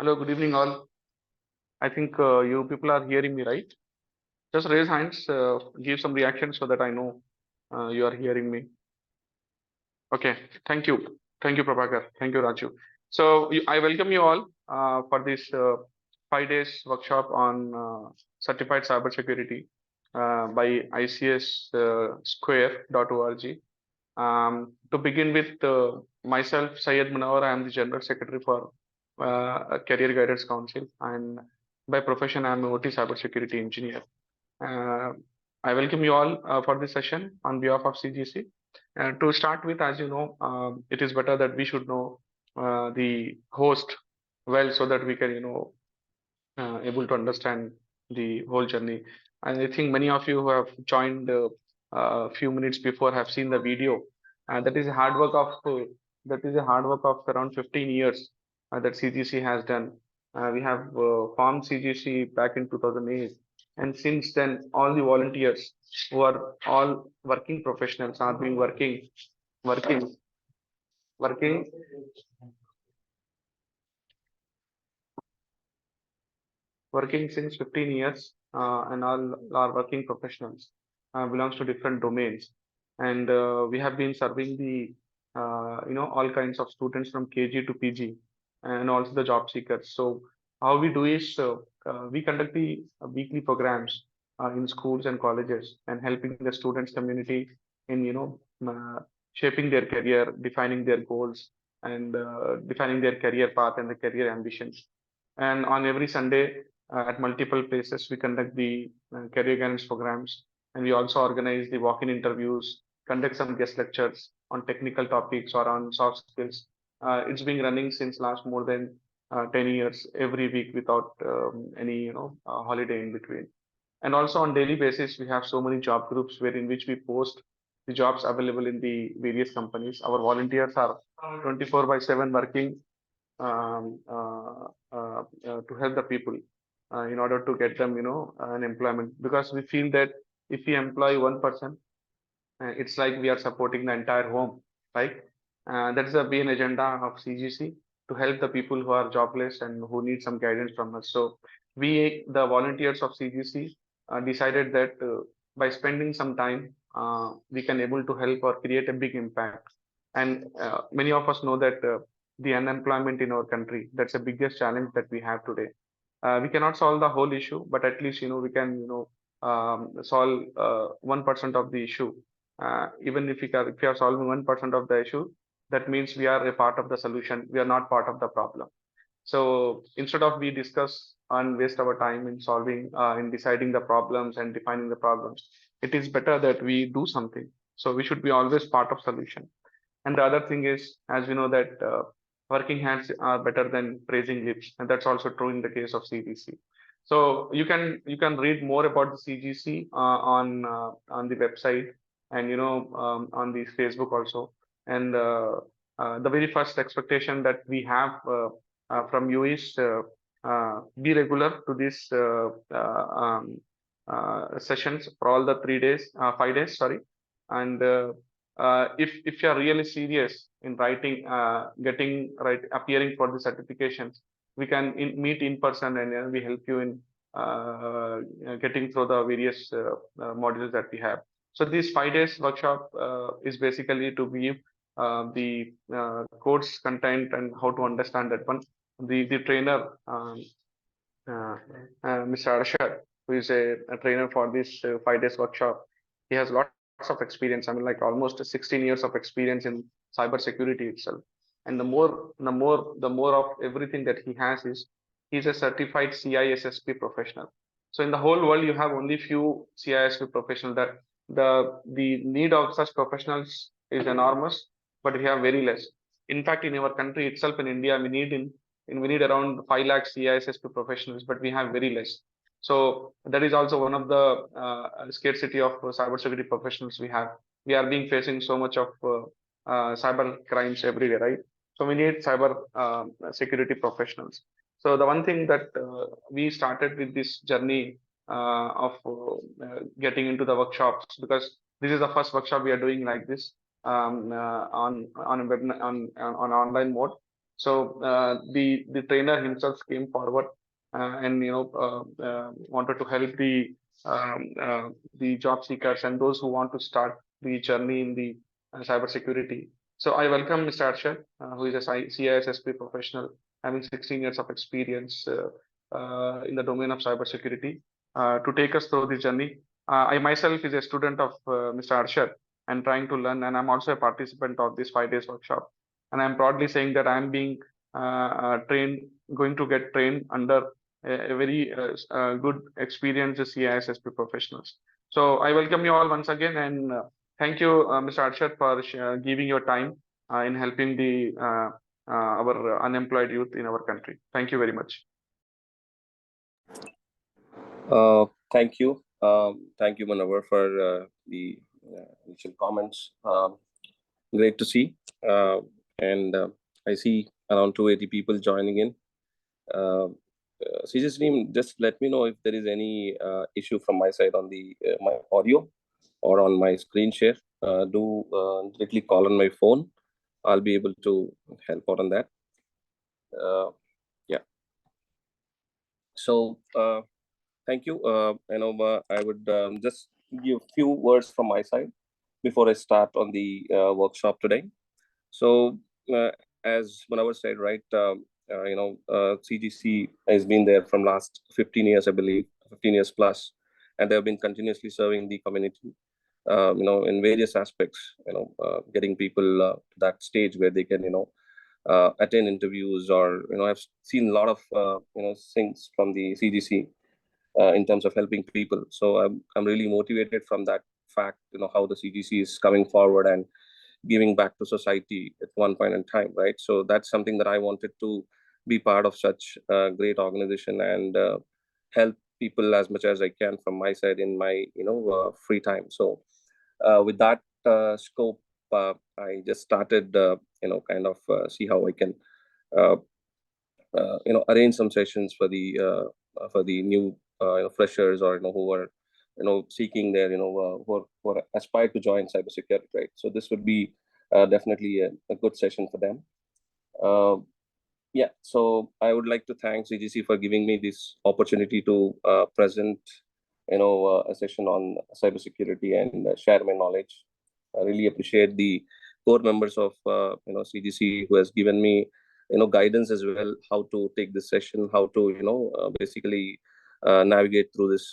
Hello, good evening, all. I think you people are hearing me, right? Just raise hands, give some reaction so that I know you are hearing me. Okay, thank you. Thank you, Prabhakar. Thank you, Raju. So I welcome you all for this 5 days workshop on certified cybersecurity by ICS square.org. To begin with, myself, Syed Munawar, I am the General Secretary for Career Guidance Council, and by profession, I am an OT Cybersecurity Engineer. Uh, I welcome you all for this session on behalf of CGC. To start with, as you know, it is better that we should know the host well so that we can, able to understand the whole journey. And I think many of you who have joined a few minutes before have seen the video. That is a hard work of around 15 years that CGC has done. We have formed CGC back in 2008, and since then, all the volunteers who are all working professionals are been working, working working since 15 years, and all are working professionals, belongs to different domains. And we have been serving the, all kinds of students from KG to PG and also the job seekers. So how we do is we conduct the weekly programs in schools and colleges and helping the students community in, shaping their career, defining their goals and defining their career path and the career ambitions. And on every Sunday, at multiple places, we conduct the career guidance programs, and we also organize the walk-in interviews, conduct some guest lectures on technical topics or on soft skills. It's been running since last more than 10 years, every week without any, holiday in between. And also on daily basis, we have so many job groups where in which we post the jobs available in the various companies. Our volunteers are 24 by 7 working to help the people in order to get them, an employment. Because we feel that if we employ one person, it's like we are supporting the entire home, right? That is the main agenda of CGC to help the people who are jobless and who need some guidance from us. So we, the volunteers of CGC, decided that by spending some time, we can able to help or create a big impact. And many of us know that the unemployment in our country, that's the biggest challenge that we have today. We cannot solve the whole issue, but at least, we can, solve 1% of the issue. Even if we are solving 1% of the issue, that means we are a part of the solution. We are not part of the problem. So instead of we discuss and waste our time in solving, in deciding the problems and defining the problems, it is better that we do something. So we should be always part of solution. And the other thing is, as we know that working hands are better than praising lips, and that's also true in the case of CGC. So you can read more about the CGC on the website and on the Facebook also. And the very first expectation that we have from you is be regular to these sessions for all the 3 days, 5 days, sorry. And if you are really serious in writing, getting right, appearing for the certifications, we can meet in person and we help you in getting through the various modules that we have. So this 5 days workshop is basically to give the course content and how to understand that one. The trainer, uh, Mr. Arshad, who is a trainer for this 5 days workshop, he has lots of experience. I mean, like almost 16 years of experience in cybersecurity itself. And the more of everything that he has is he's a certified CISSP professional. So in the whole world, you have only few CISP professionals. That the need of such professionals is enormous, but we have very less. In fact, in our country itself, in India, we need around 5 lakh CISSP professionals, but we have very less. So that is also one of the scarcity of cybersecurity professionals we have. We are being facing so much of cyber crimes every day, right? So we need cyber security professionals. So the one thing that we started with this journey of getting into the workshops, because this is the first workshop we are doing like this on a web on online mode. So the trainer himself came forward and wanted to help the job seekers and those who want to start the journey in the cybersecurity. So I welcome Mr. Arshad, who is a CISSP professional having 16 years of experience in the domain of cybersecurity to take us through this journey. I myself is a student of Mr. Arshad and trying to learn, and I'm also a participant of this 5 days workshop. And I'm proudly saying that I'm being trained, going to get trained under a very good experienced CISSP professionals. So I welcome you all once again, and thank you, Mr. Arshad, for giving your time in helping our unemployed youth in our country. Thank you very much. Thank you. Thank you, Manavar, for the initial comments. Great to see. And I see around 280 people joining in. CJ's team, just let me know if there is any issue from my side on the my audio or on my screen share. Do directly call on my phone. I'll be able to help out on that. Yeah. So thank you. I would just give a few words from my side before I start on the workshop today. So as Manavar said, right, CGC has been there from last 15 years, I believe, 15 years plus, and they have been continuously serving the community, in various aspects, getting people to that stage where they can, attend interviews, or, I've seen a lot of, things from the CGC in terms of helping people. So I'm really motivated from that fact, how the CGC is coming forward and giving back to society at one point in time, right? So that's something that I wanted to be part of such a great organization and help people as much as I can from my side in my free time. So with that scope, I just started kind of see how I can arrange some sessions for the new freshers, or who are seeking their who are aspire to join cybersecurity, right? So this would be definitely a good session for them. Yeah, so I would like to thank CGC for giving me this opportunity to present a session on cybersecurity and share my knowledge. I really appreciate the core members of CGC who has given me guidance as well, how to take this session, how to basically navigate through this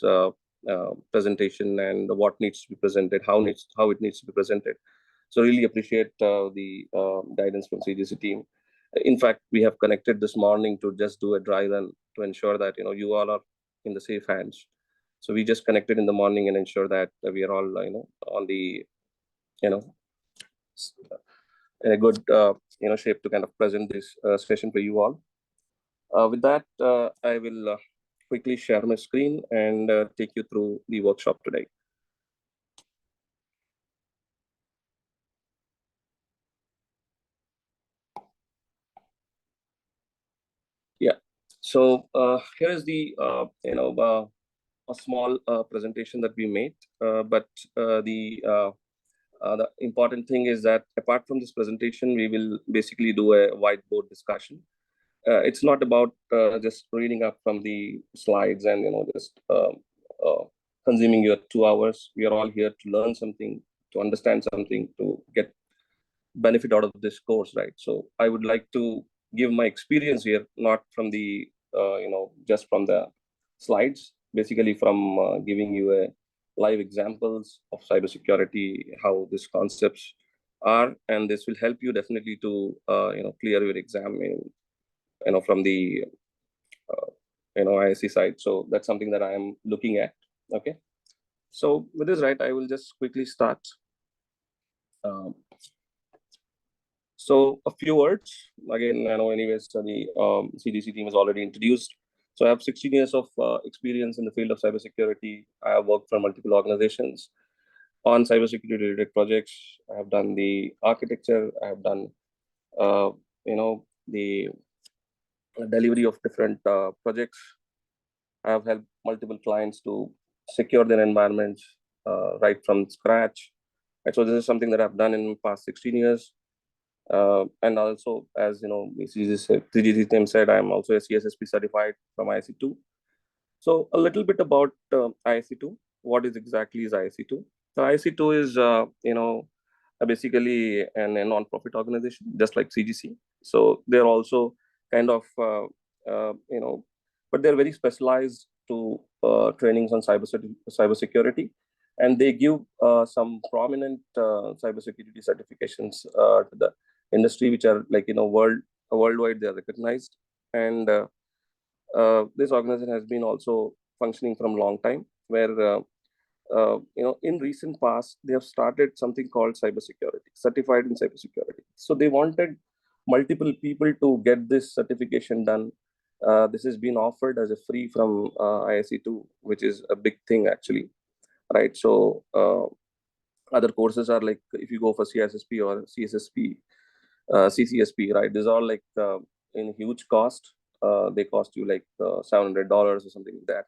presentation, and what needs to be presented, how it needs to be presented. So really appreciate the guidance from CGC team. In fact, we have connected this morning to just do a dry run to ensure that you all are in the safe hands. So we just connected in the morning and ensure that we are all on the in a good shape to kind of present this session for you all. With that, I will quickly share my screen and take you through the workshop today. Yeah. So here is the a small presentation that we made, but the important thing is that apart from this presentation, we will basically do a whiteboard discussion. It's not about just reading up from the slides and just consuming your 2 hours. We are all here to learn something, to understand something, to get benefit out of this course, right? So I would like to give my experience here, not from the just from the slides, basically from giving you a live examples of cybersecurity, how these concepts are, and this will help you definitely to clear your exam from the ISC side. So that's something that I am looking at. Okay, so with this, right, I will just quickly start. So a few words. Again, I know anyways, the CDC team is already introduced. So I have 16 years of experience in the field of cybersecurity. I have worked for multiple organizations on cybersecurity related projects. I have done the architecture. I have done, the delivery of different projects. I have helped multiple clients to secure their environments right from scratch. And so this is something that I've done in the past 16 years. And also, as you know, CGC team said, I'm also a CSSP certified from ISC2. So a little bit about ISC2. What is exactly is ISC2? So ISC2 is, basically a non-profit organization, just like CGC. So they're also kind of, but they're very specialized to trainings on cybersecurity, and they give some prominent cybersecurity certifications to the industry, which are like worldwide they are recognized. And this organization has been also functioning from long time, where in recent past they have started something called cybersecurity, certified in cybersecurity. So they wanted multiple people to get this certification done. This has been offered as a free from ISC2, which is a big thing actually, right? So other courses are like, if you go for CSSP or CSSP, CCSP, right? These are like in huge cost. They cost you like $700 or something like that,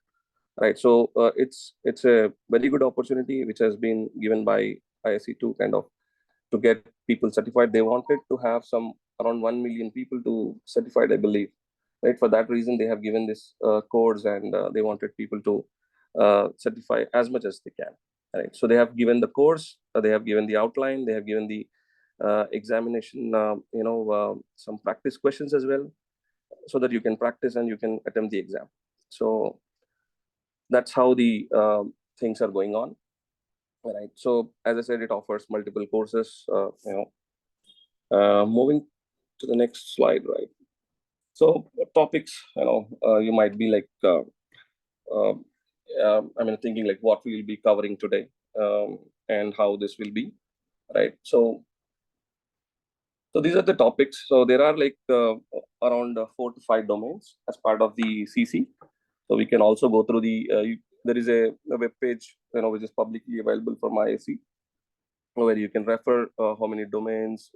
right? So it's a very good opportunity which has been given by ISC2 kind of to get people certified. They wanted to have some around 1 million people to certified, I believe, right? For that reason, they have given this course, and they wanted people to certify as much as they can, right? So they have given the course, they have given the outline, they have given the examination, some practice questions as well, so that you can practice and you can attempt the exam. So that's how the things are going on, right? So as I said, it offers multiple courses. Moving to the next slide, right? So topics, you might be like, uh, thinking like what we will be covering today, and how this will be, right? So these are the topics. So there are like around 4 to 5 domains as part of the CC. So we can also go through there is a web page, which is publicly available from ISC, where you can refer how many domains,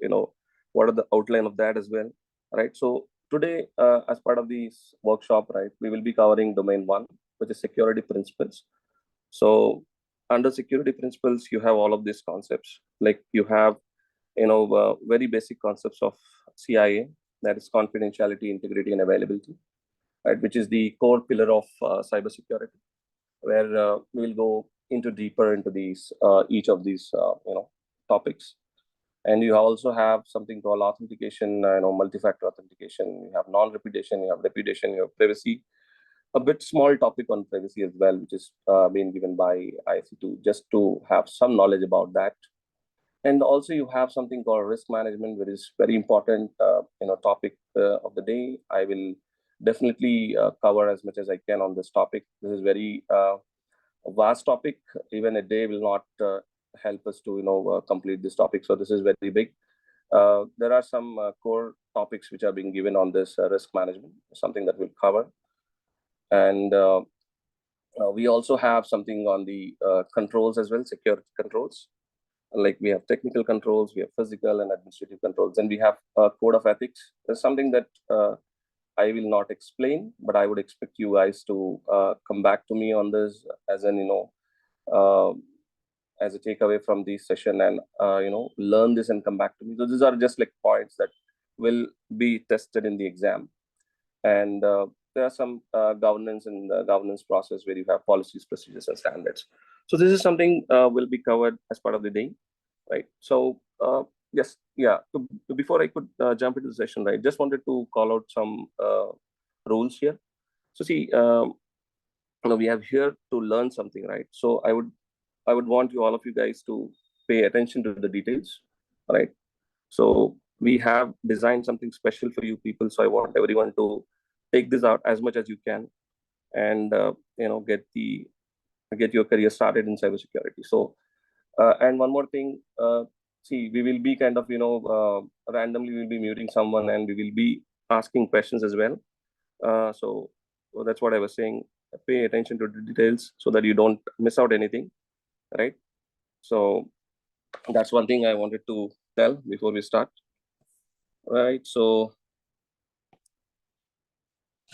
what are the outline of that as well, right? So today, as part of this workshop, right, we will be covering domain 1, which is security principles. So under security principles, you have all of these concepts. Like you have, very basic concepts of CIA, that is confidentiality, integrity, and availability, right, which is the core pillar of cybersecurity, where we'll go into deeper into these each of these topics. And you also have something called authentication, multi-factor authentication. You have non-repudiation, you have repudiation, you have privacy. A bit small topic on privacy as well, which is being given by IC2, just to have some knowledge about that. And also you have something called risk management, which is very important topic of the day. I will definitely cover as much as I can on this topic. This is very vast topic. Even a day will not help us to complete this topic. So this is very big. There are some core topics which are being given on this risk management, something that we'll cover. And we also have something on the controls as well, security controls. Like we have technical controls, we have physical and administrative controls, and we have a code of ethics. There's something that I will not explain, but I would expect you guys to come back to me on this as as a takeaway from this session, and learn this and come back to me. So these are just like points that will be tested in the exam. And there are some governance and governance process where you have policies, procedures, and standards. So this is something will be covered as part of the day, right? So yes, yeah. Before I could jump into the session, right, just wanted to call out some rules here. So see, we have here to learn something, right? So I would want you, all of you guys, to pay attention to the details, right? So we have designed something special for you people. So I want everyone to take this out as much as you can, and get your career started in cybersecurity. So and one more thing, see, we will be kind of randomly we'll be muting someone, and we will be asking questions as well. So that's what I was saying. Pay attention to the details so that you don't miss out anything, right? So that's one thing I wanted to tell before we start, right? So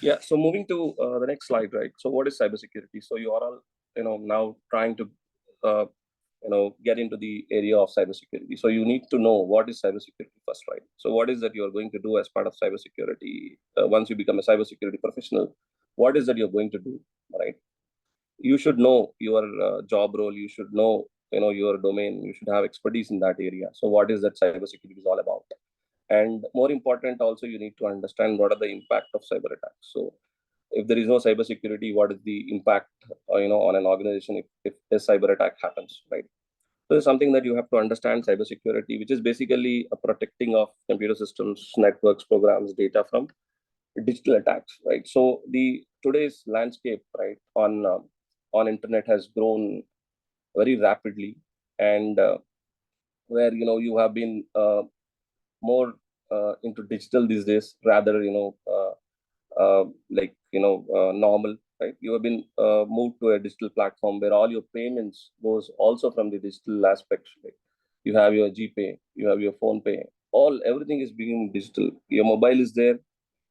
yeah, so moving to the next slide, right? So what is cybersecurity? So you are all now trying to get into the area of cybersecurity. So you need to know what is cybersecurity first, right? So what is that you're going to do as part of cybersecurity? Once you become a cybersecurity professional, what is that you're going to do, right? You should know your job role. You should know, your domain. You should have expertise in that area. So what is that cybersecurity is all about? And more important, also, you need to understand what are the impact of cyber attacks. So if there is no cybersecurity, what is the impact, on an organization if a cyber attack happens, right? So it's something that you have to understand cybersecurity, which is basically a protecting of computer systems, networks, programs, data from digital attacks, right? So the today's landscape, right, on internet has grown very rapidly, and where you have been more into digital these days, rather like normal, right? You have been moved to a digital platform where all your payments goes also from the digital aspects. Right? You have your GPay, you have your phone pay, all everything is being digital. Your mobile is there.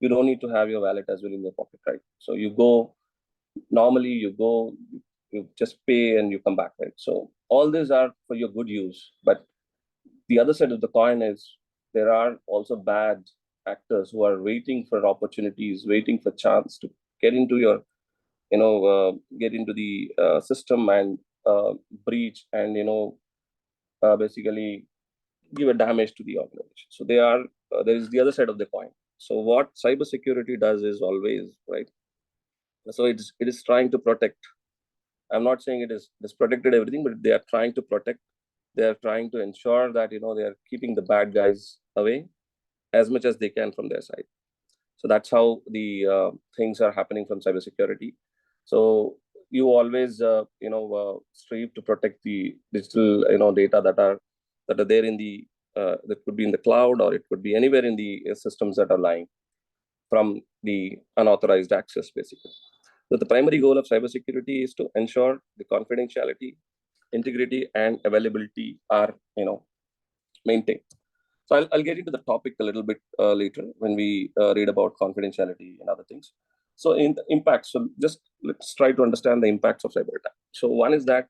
You don't need to have your wallet as well in your pocket, right? So you go normally, you just pay and you come back, right? So all these are for your good use, but the other side of the coin is there are also bad actors who are waiting for opportunities, waiting for chance to get into your, get into the system and breach and basically give a damage to the organization. So they are there is the other side of the coin. So what cybersecurity does is always right. So it is trying to protect. I'm not saying it is protected everything, but they are trying to protect. They are trying to ensure that they are keeping the bad guys away as much as they can from their side. So that's how the things are happening from cybersecurity. So you always strive to protect the digital data that are there in the that could be in the cloud, or it could be anywhere in the systems that are lying from the unauthorized access, basically. So the primary goal of cybersecurity is to ensure the confidentiality, integrity, and availability are maintained. So I'll get into the topic a little bit later when we read about confidentiality and other things. So in the impacts, so just let's try to understand the impacts of cyber attack. So one is that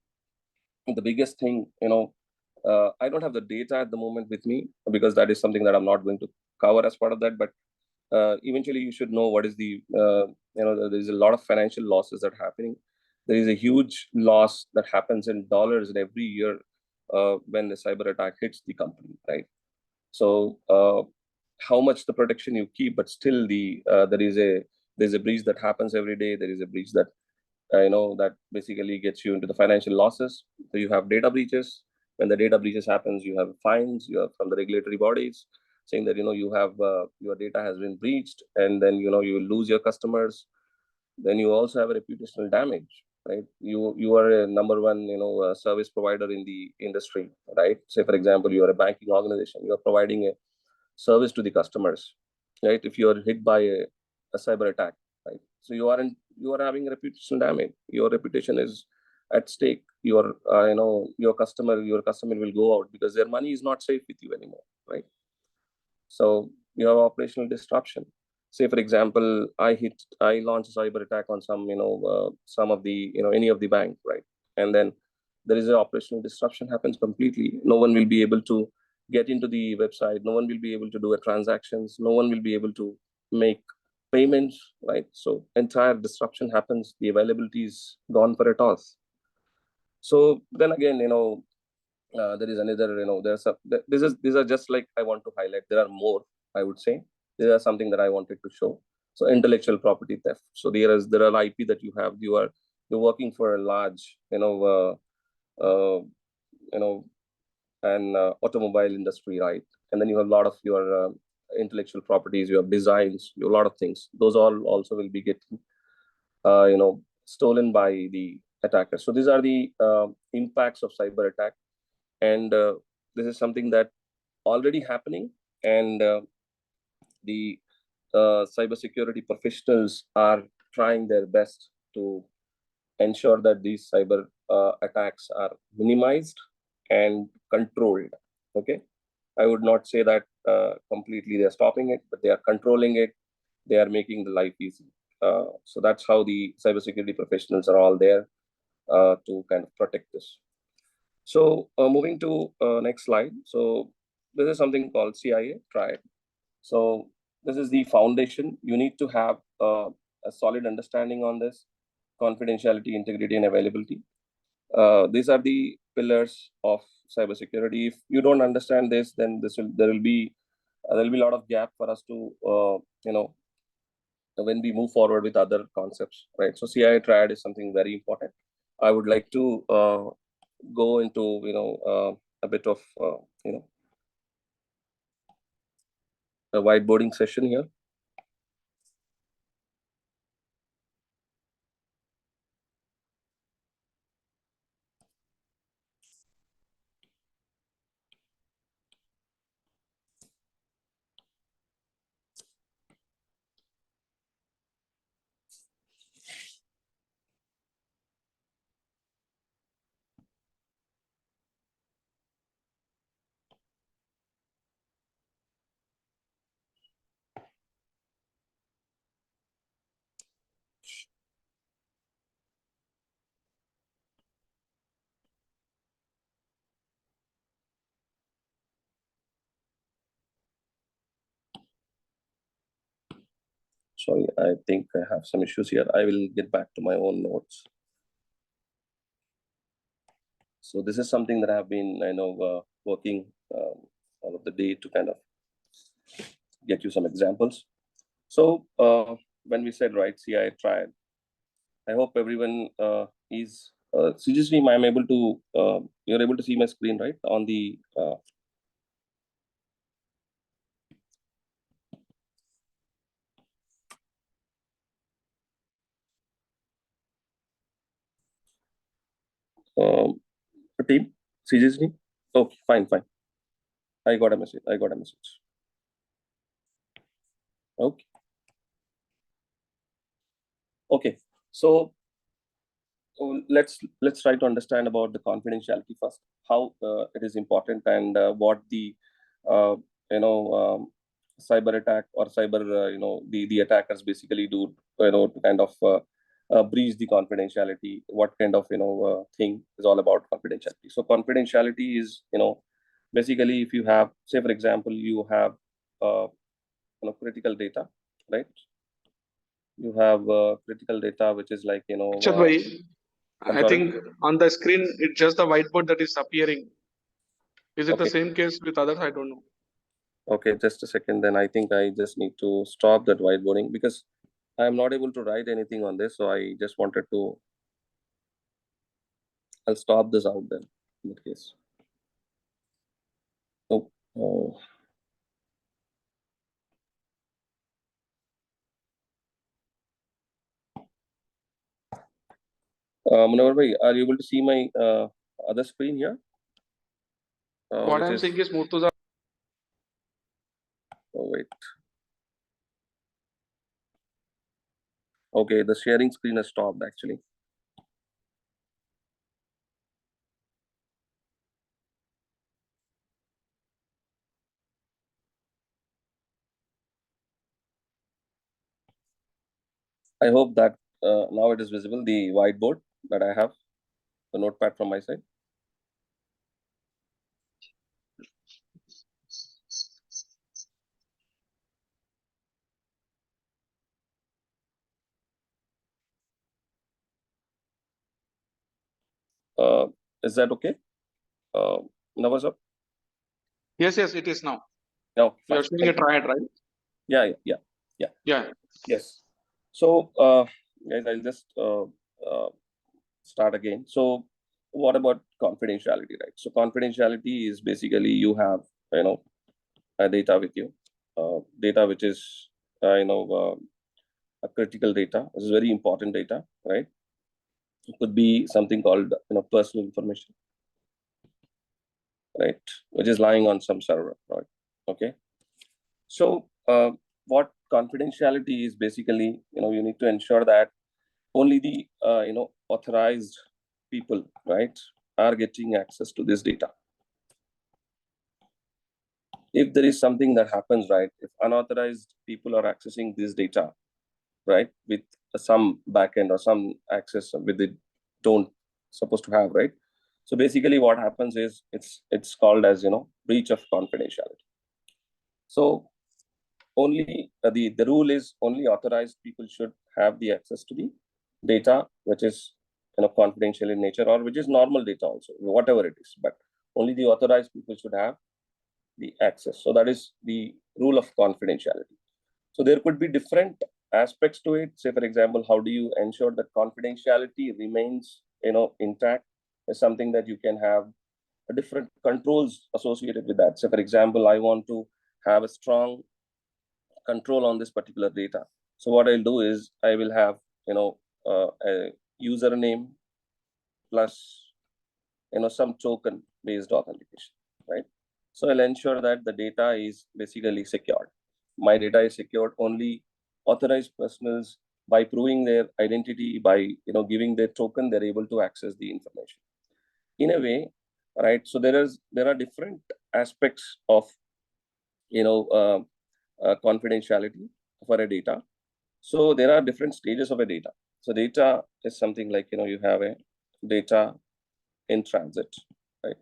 the biggest thing, I don't have the data at the moment with me because that is something that I'm not going to cover as part of that. But eventually, you should know what is the there is a lot of financial losses that are happening. There is a huge loss that happens in dollars in every year when the cyber attack hits the company, right? So how much the protection you keep, but still there's a breach that happens every day. There is a breach that that basically gets you into the financial losses. So you have data breaches. When the data breaches happens, you have fines. You have from the regulatory bodies saying that you have your data has been breached, and then you will lose your customers. Then you also have a reputational damage, right? You are a number one service provider in the industry, right? Say for example, you are a banking organization. You are providing a service to the customers, right? If you are hit by a cyber attack, right? So you are having reputational damage. Your reputation is at stake. Your customer will go out because their money is not safe with you anymore, right? So you have operational disruption. Say for example, I launch a cyber attack on some of the any of the bank, right? And then there is an operational disruption happens completely. No one will be able to get into the website. No one will be able to do a transactions. No one will be able to make payments, right? So entire disruption happens. The availability is gone for a toss. So then again, there is another there's a this is these are just like I want to highlight. There are more, I would say. There are something that I wanted to show. So intellectual property theft. So there are IP that you have. You're working for a large uh, you know an automobile industry, right? And then you have a lot of your intellectual properties. You have designs, you have a lot of things. Those all also will be getting stolen by the attackers. So these are the impacts of cyber attack. And this is something that already happening. And the cybersecurity professionals are trying their best to ensure that these cyber attacks are minimized and controlled. Okay, I would not say that completely they're stopping it, but they are controlling it. They are making the life easy. So that's how the cybersecurity professionals are all there to kind of protect this. So moving to next slide. So this is something called CIA triad. So this is the foundation. You need to have a solid understanding on this: confidentiality, integrity, and availability. These are the pillars of cybersecurity. If you don't understand this, then there will be a lot of gap for us to when we move forward with other concepts, right? So CI triad is something very important. I would like to go into a bit of a whiteboarding session here. Sorry, I think I have some issues here. I will get back to my own notes. So this is something that I have been, working all of the day to kind of get you some examples. So when we said, right, CI triad, I hope everyone is seriously, I'm able to, you're able to see my screen, right, on the team, seriously? Okay, fine, fine. I got a message. I got a message. Okay. Okay. So let's try to understand about the confidentiality first, how it is important, and what the uh, you know cyber attack or cyber the attackers basically do to kind of breach the confidentiality. What kind of thing is all about confidentiality? So confidentiality is basically, if you have, say for example, you have critical data, right? You have critical data which is like Akshat bhai, I'm I sorry. think on the screen it's just the whiteboard that is appearing. Is it the Okay. same case with others? I don't know. Okay, just a second. Then I think I just need to stop that whiteboarding because I am not able to write anything on this. So I just wanted to, I'll stop this out then in that case. Oh, oh. Munawar bhai, are you able to see my other screen here? What Which I'm is, saying is Murtuza. oh, wait. Okay, the sharing screen has stopped actually. I hope that now it is visible, the whiteboard that I have, the notepad from my side. Uh, is that okay? Nawaz sir? Yes, yes, it is now. No, fine. You're showing a triad, right? Yeah, yeah, yeah, yeah. Yeah. Yes. So, guys, I'll just uh, start again. So, what about confidentiality, right? So, confidentiality is basically you have, a data with you, data which is, a critical data. This is very important data, right? It could be something called, personal information, right? Which is lying on some server, right? Okay. So, what confidentiality is basically, you need to ensure that only the authorized people, right, are getting access to this data. If there is something that happens, right, if unauthorized people are accessing this data, right, with some backend or some access with it don't supposed to have, right, So basically what happens is it's called as, breach of confidentiality. So only the rule is only authorized people should have the access to the data which is, confidential in nature, or which is normal data also, whatever it is, but only the authorized people should have the access. So that is the rule of confidentiality. So there could be different aspects to it. Say, for example, how do you ensure that confidentiality remains, intact? Is something that you can have different controls associated with that. So, for example, I want to have a strong control on this particular data. So what I'll do is I will have, a username plus, some token based authentication, right? So I'll ensure that the data is basically secured. My data is secured. Only authorized persons, by proving their identity, by, giving their token, they're able to access the information in a way, right? So there are different aspects of, confidentiality for a data. So there are different stages of a data. So data is something like, you have a data in transit, right?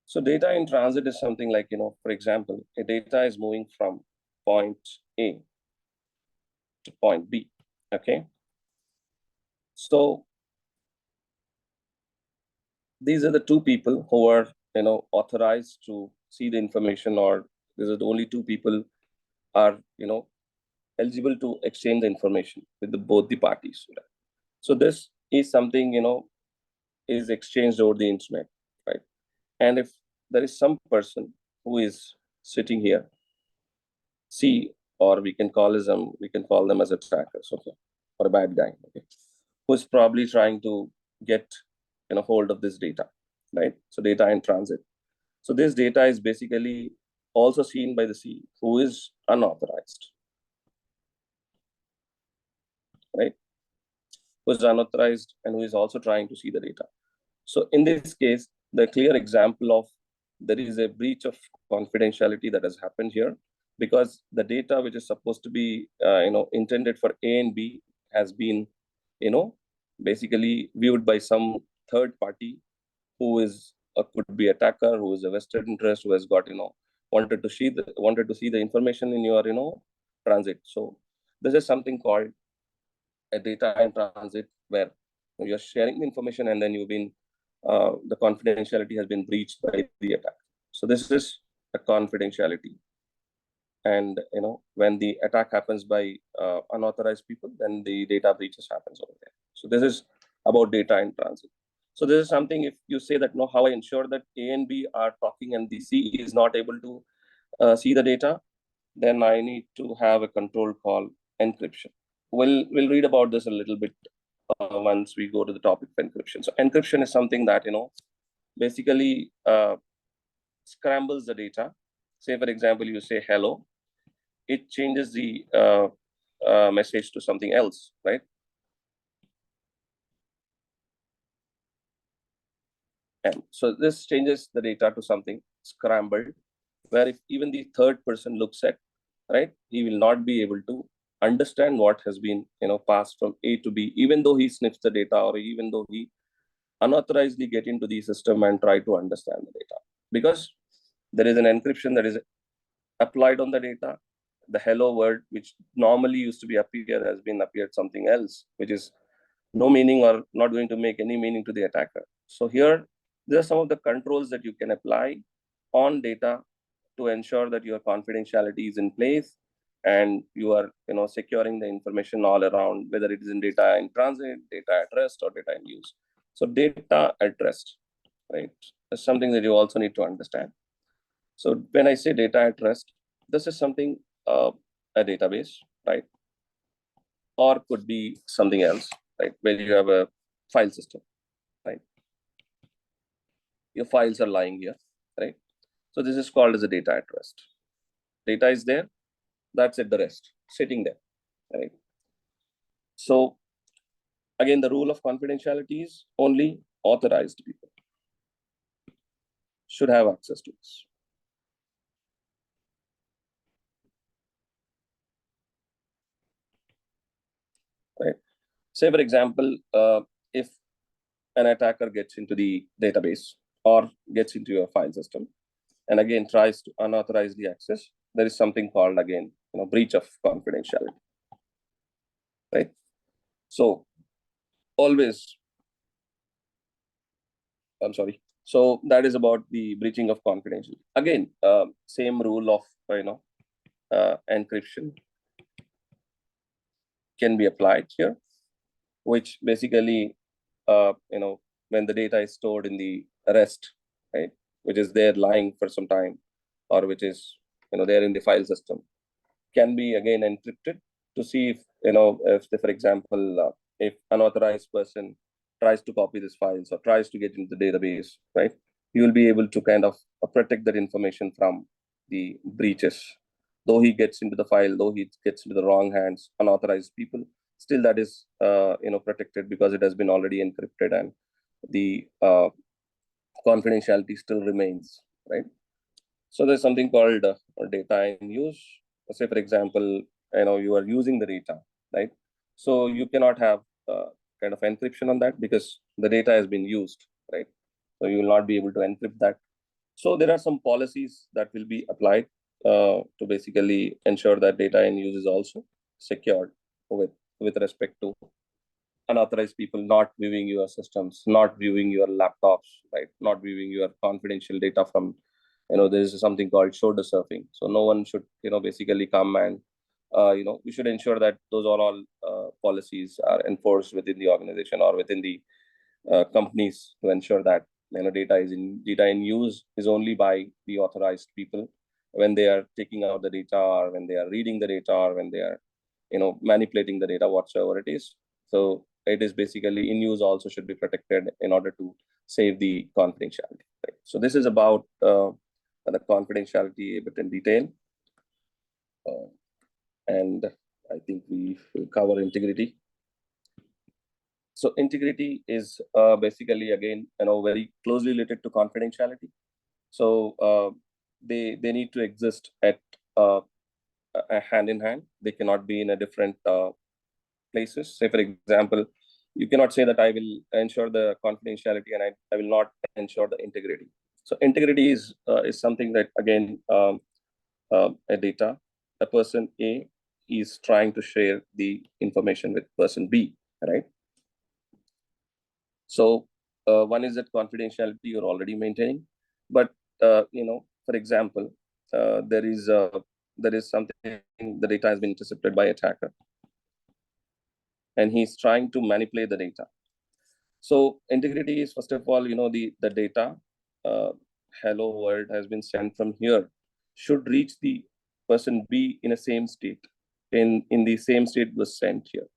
So data in transit is something like, for example, a data is moving from point A to point B, okay? So these are the two people who are, authorized to see the information, or these are the only two people are, eligible to exchange the information with both the parties. So this is something, is exchanged over the internet, right? And if there is some person who is sitting here, C, or we can call them as attackers, okay, or a bad guy, okay, who is probably trying to get, hold of this data, right? So data in transit. So this data is basically also seen by the C, who is unauthorized, right? Who is unauthorized and who is also trying to see the data. So in this case, the clear example of there is a breach of confidentiality that has happened here, because the data which is supposed to be, intended for A and B has been, basically viewed by some third party who is could be attacker, who is a vested interest, who has got, wanted to see the information in your, transit. So this is something called a data in transit, where you're sharing the information and then the confidentiality has been breached by the attack. So this is a confidentiality. And when the attack happens by unauthorized people, then the data breaches happens over there. So this is about data in transit. So this is something, if you say that, no, how I ensure that A and B are talking and the C is not able to see the data, then I need to have a control called encryption. We'll read about this a little bit once we go to the topic of encryption. So encryption is something that, basically scrambles the data. Say, for example, you say hello, it changes the message to something else, right? And so this changes the data to something scrambled, where if even the third person looks at, right, he will not be able to understand what has been, passed from A to B, even though he sniffs the data, or even though he unauthorizedly get into the system and try to understand the data, because there is an encryption that is applied on the data. The hello word, which normally used to be appear, has been appeared something else, which is no meaning or not going to make any meaning to the attacker. So here, there are some of the controls that you can apply on data to ensure that your confidentiality is in place and you are, securing the information all around, whether it is in data in transit, data at rest, or data in use. So data at rest, right, is something that you also need to understand. So when I say data at rest, this is something, a database, right? Or could be something else, right? Where you have a file system, right? Your files are lying here, right? So this is called as a data at rest. Data is there, that's at the rest, sitting there, right? So again, the rule of confidentiality is only authorized people should have access to this. Right? Say, for example, if an attacker gets into the database or gets into your file system and again tries to unauthorizedly access, there is something called again, breach of confidentiality, right? So always, I'm sorry. So that is about the breaching of confidentiality. Again, same rule of encryption can be applied here, which basically when the data is stored in the rest, right, which is there lying for some time, or which is there in the file system, can be again encrypted to see if for example, if unauthorized person tries to copy these files or tries to get into the database, right, you will be able to kind of protect that information from the breaches. Though he gets into the file, though he gets into the wrong hands, unauthorized people, still that is protected because it has been already encrypted and the confidentiality still remains, right? So there's something called data in use. Say, for example, you are using the data, right? So you cannot have kind of encryption on that because the data has been used, right? So you will not be able to encrypt that. So there are some policies that will be applied to basically ensure that data in use is also secured with respect to unauthorized people not viewing your systems, not viewing your laptops, right? Not viewing your confidential data from, there is something called shoulder surfing. So no one should, basically come and, we should ensure that those are all policies are enforced within the organization or within the companies to ensure that, data in use is only by the authorized people when they are taking out the data or when they are reading the data or when they are, manipulating the data, whatsoever it is. So it is basically in use also should be protected in order to save the confidentiality. Right? So this is about the confidentiality a bit in detail. And I think we will cover integrity. So integrity is basically, again, very closely related to confidentiality. So they need to exist at a hand in hand. They cannot be in a different places. Say, for example, you cannot say that I will ensure the confidentiality and I will not ensure the integrity. So integrity is something that, again, a data, a person A is trying to share the information with person B, right? So one is that confidentiality you're already maintaining, but for example, there is something, the data has been intercepted by attacker, and he's trying to manipulate the data. So integrity is, first of all, the data, hello world has been sent from here, should reach the person B in a same state, in the same state was sent here.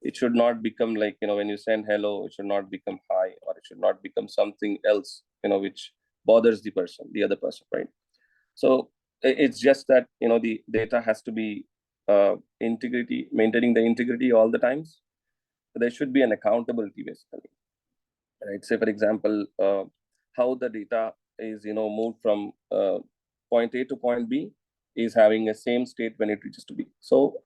It should not become like, when you send hello, it should not become hi, or it should not become something else, which bothers the other person, right? So it's just that, the data has to be maintaining the integrity all the times. There should be an accountability, basically, right? Say, for example, how the data is, moved from point A to point B is having a same state when it reaches to B. So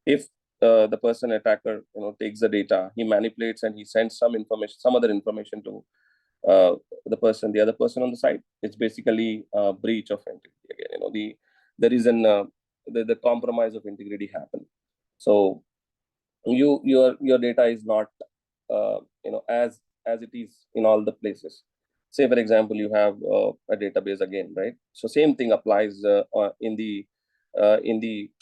if the person attacker, takes the data, he manipulates and he sends some information, some other information to the other person on the side, it's basically a breach of integrity. Again, there is the compromise of integrity happen. So your data is not as it is in all the places. Say, for example, you have a database again, right? So same thing applies in the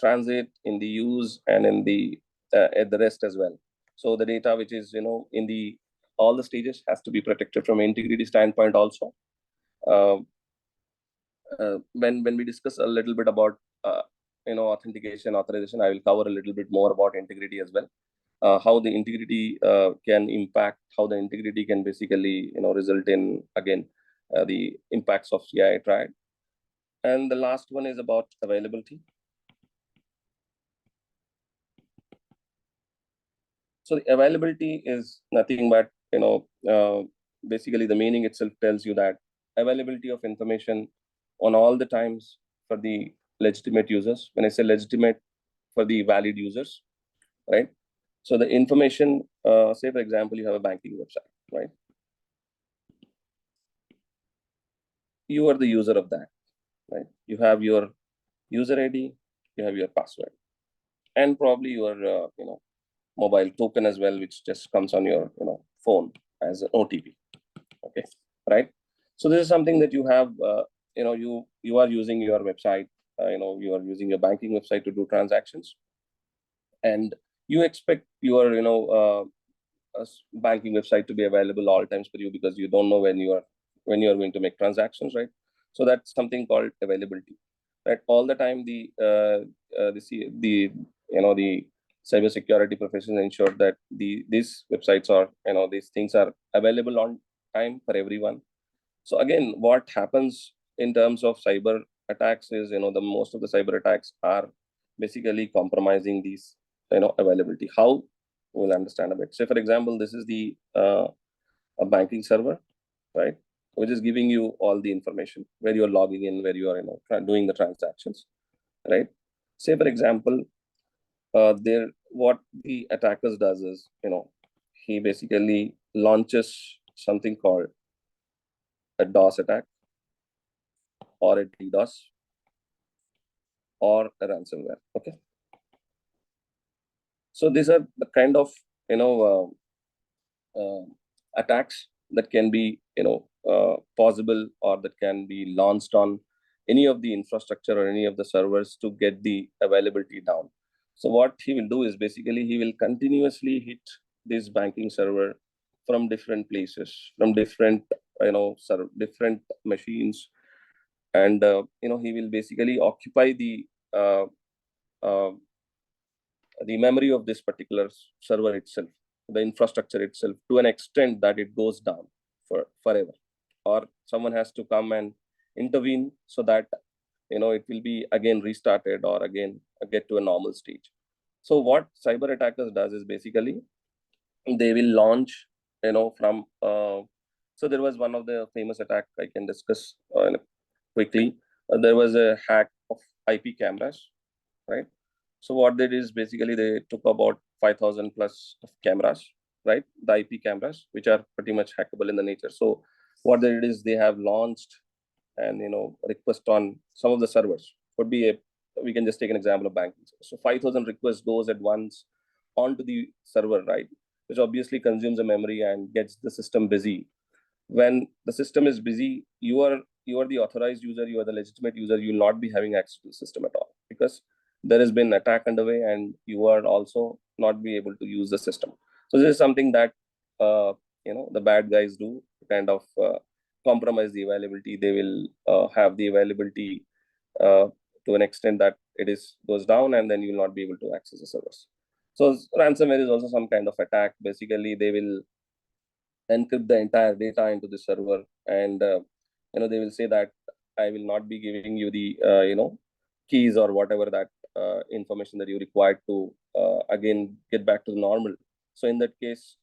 transit, in the use, and in the at the rest as well. So the data which is in the all the stages has to be protected from integrity standpoint also. When we discuss a little bit about authentication, authorization, I will cover a little bit more about integrity as well. How the integrity can impact, how the integrity can basically result in, again, the impacts of CI triad. And the last one is about availability. So the availability is nothing but basically the meaning itself tells you that availability of information on all the times for the legitimate users. When I say legitimate, for the valid users, right? So the information, say, for example, you have a banking website, right? you are the user of that, right? You have your user ID, you have your password, and probably your mobile token as well, which just comes on your phone as an OTP. Okay, right? So this is something that you have. You are using your website. You are using your banking website to do transactions, and you expect your banking website to be available all times for you, because you don't know when you are going to make transactions, right? So that's something called availability, right? All the time the cybersecurity professionals ensure that these websites are, these things are available on time for everyone. So again, what happens in terms of cyber attacks is, the most of the cyber attacks are basically compromising these, availability. How? We'll understand a bit. Say, for example, this is the a banking server, right? Which is giving you all the information where you're logging in, where you are, doing the transactions, right? Say, for example, there what the attackers does is, he basically launches something called a DOS attack, or a DDoS, or a ransomware. Okay, so these are the kind of attacks that can be possible, or that can be launched on any of the infrastructure or any of the servers to get the availability down. So what he will do is basically he will continuously hit this banking server from different places, from different different machines, and he will basically occupy uh, uh, the memory of this particular server itself, the infrastructure itself, to an extent that it goes down for forever, or someone has to come and intervene so that it will be again restarted, or again get to a normal stage. So what cyber attackers does is basically they will launch, from so there was one of the famous attack I can discuss quickly. There was a hack of IP cameras, right? So what they did is basically they took about 5,000 plus of cameras, right? The IP cameras, which are pretty much hackable in the nature. So what they did is they have launched and request on some of the servers. Could be we can just take an example of banking. So 5,000 requests goes at once onto the server, right? Which obviously consumes the memory and gets the system busy. When the system is busy, you are the authorized user, you are the legitimate user, you will not be having access to the system at all, because there has been attack underway, and you are also not be able to use the system. So this is something that the bad guys do to kind of compromise the availability. They will have the availability uh, to an extent that it is goes down, and then you will not be able to access the servers. So ransomware is also some kind of attack. Basically, they will encrypt the entire data into the server, and they will say that I will not be giving you the keys or whatever that information that you required to again get back to the normal. So in that case,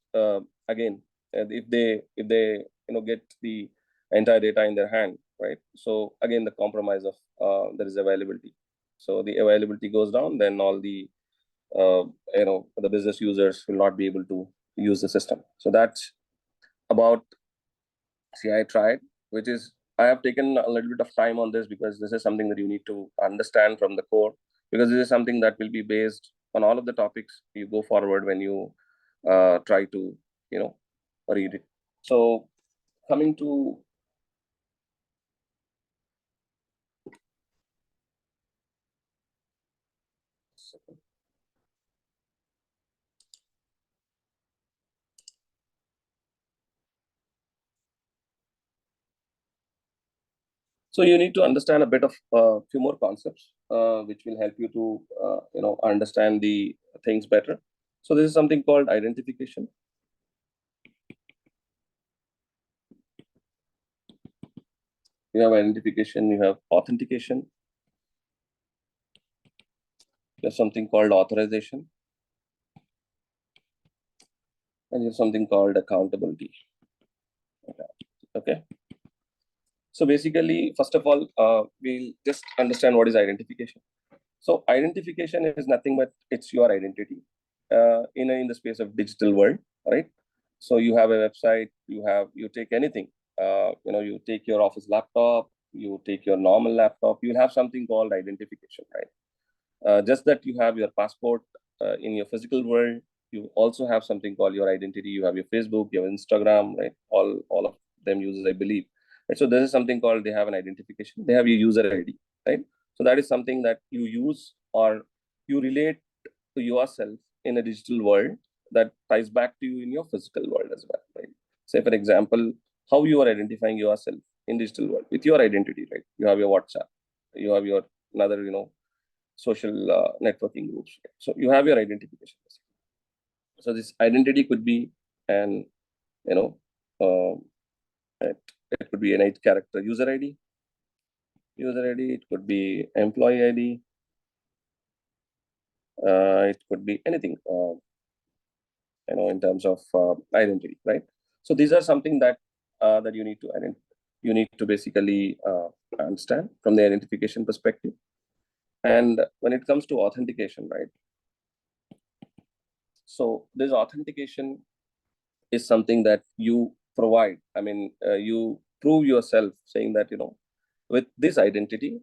again, if they get the entire data in their hand, right? So again, the compromise of there is availability. So the availability goes down, then all uh, the business users will not be able to use the system. So that's about CI tried, which is I have taken a little bit of time on this, because this is something that you need to understand from the core, because this is something that will be based on all of the topics you go forward when you try to read it. So coming to so you need to understand a bit of few more concepts, which will help you to understand the things better. So this is something called identification. You have identification, you have authentication, you have something called authorization, and you have something called accountability. Okay. So basically, first of all, we'll just understand what is identification. So identification is nothing but it's your identity in the space of digital world, right? So you have a website, you take anything, you take your office laptop, you take your normal laptop, you'll have something called identification, right? Just that you have your passport in your physical world, you also have something called your identity. You have your Facebook, your Instagram, right? All of them uses, I believe. Right? So this is something called, they have an identification. They have your user ID, right? So that is something that you use or you relate to yourself in a digital world that ties back to you in your physical world as well, right? Say for example, how you are identifying yourself in digital world with your identity, right? You have your WhatsApp, you have your another, social networking groups. Right? So you have your identification. So this identity could be an, you know, uh, it, it could be an 8-character user ID. It could be employee ID. It could be anything, in terms of identity, right? So these are something that that you need to basically understand from the identification perspective. And when it comes to authentication, right? So this authentication is something that you provide. I mean, you prove yourself saying that, with this identity,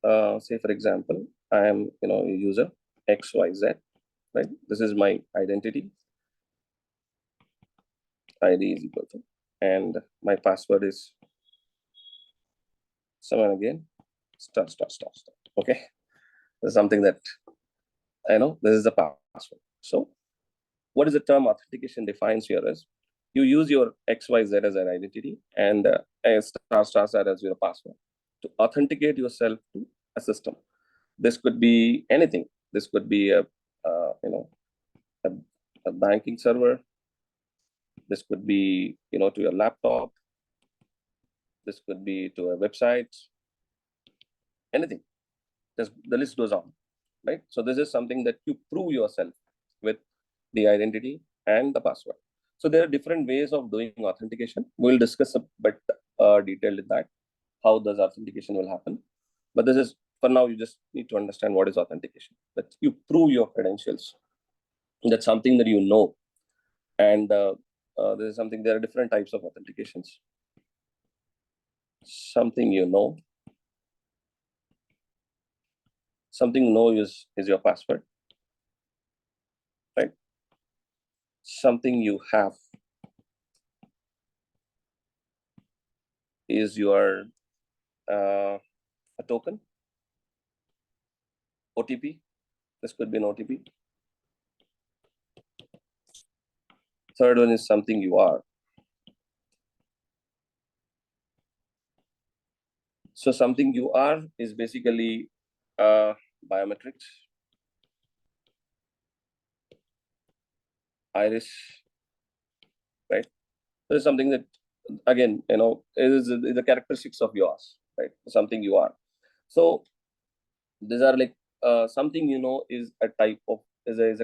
say for example, I am, a user XYZ, right? This is my identity. ID is equal to, and my password is someone again, star, star, star, star. Okay. This is something that I know. This is the password. So what is the term authentication defines here is you use your XYZ as an identity and a star star star as your password to authenticate yourself to a system. This could be anything. This could be a, a banking server. This could be, to your laptop. This could be to a website. Anything. Just the list goes on, right? So this is something that you prove yourself with the identity and the password. So there are different ways of doing authentication. We'll discuss a bit detailed in that, how does authentication will happen. But this is, for now, you just need to understand what is authentication. That you prove your credentials. That's something that you know. And there is something, there are different types of authentications. Something you know. Something you know is your password, right? Something you have is your a token, OTP. This could be an OTP. Third one is something you are. So something you are is basically biometrics, iris, right? So it's something that, again, is the characteristics of yours, right? Something you are. So these are like something is a type of it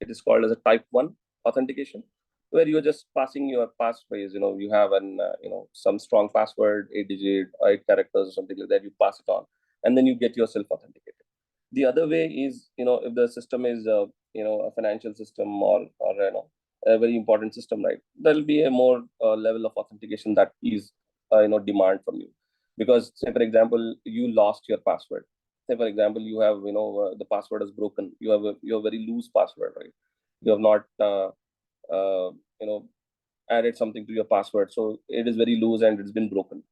is called as a type 1 authentication, where you're just passing your passphrase. You have an some strong password, 8 digit, 8 characters or something like that. You pass it on, and then you get yourself authenticated. The other way is, if the system is a financial system or a very important system, right? There'll be a more level of authentication that is demand from you, because say for example you lost your password. Say for example you have the password is broken. You have very loose password, right? You have not uh, you know added something to your password, so it is very loose and it's been broken.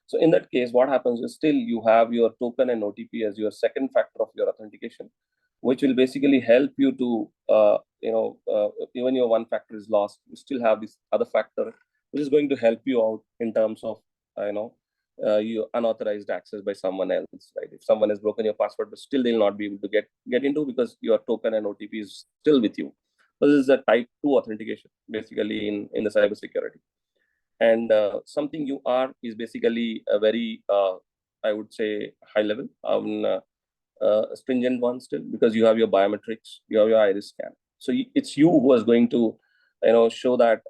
So in that case, what happens is still you have your token and OTP as your second factor of your authentication, which will basically help you to, even your one factor is lost, you still have this other factor, which is going to help you out in terms of, your unauthorized access by someone else, right? If someone has broken your password, but still they'll not be able to get into because your token and OTP is still with you. So this is a type 2 authentication, basically in the cybersecurity. And something you are is basically a very I would say high level, stringent one still, because you have your biometrics, you have your iris scan. So it's you who is going to show that,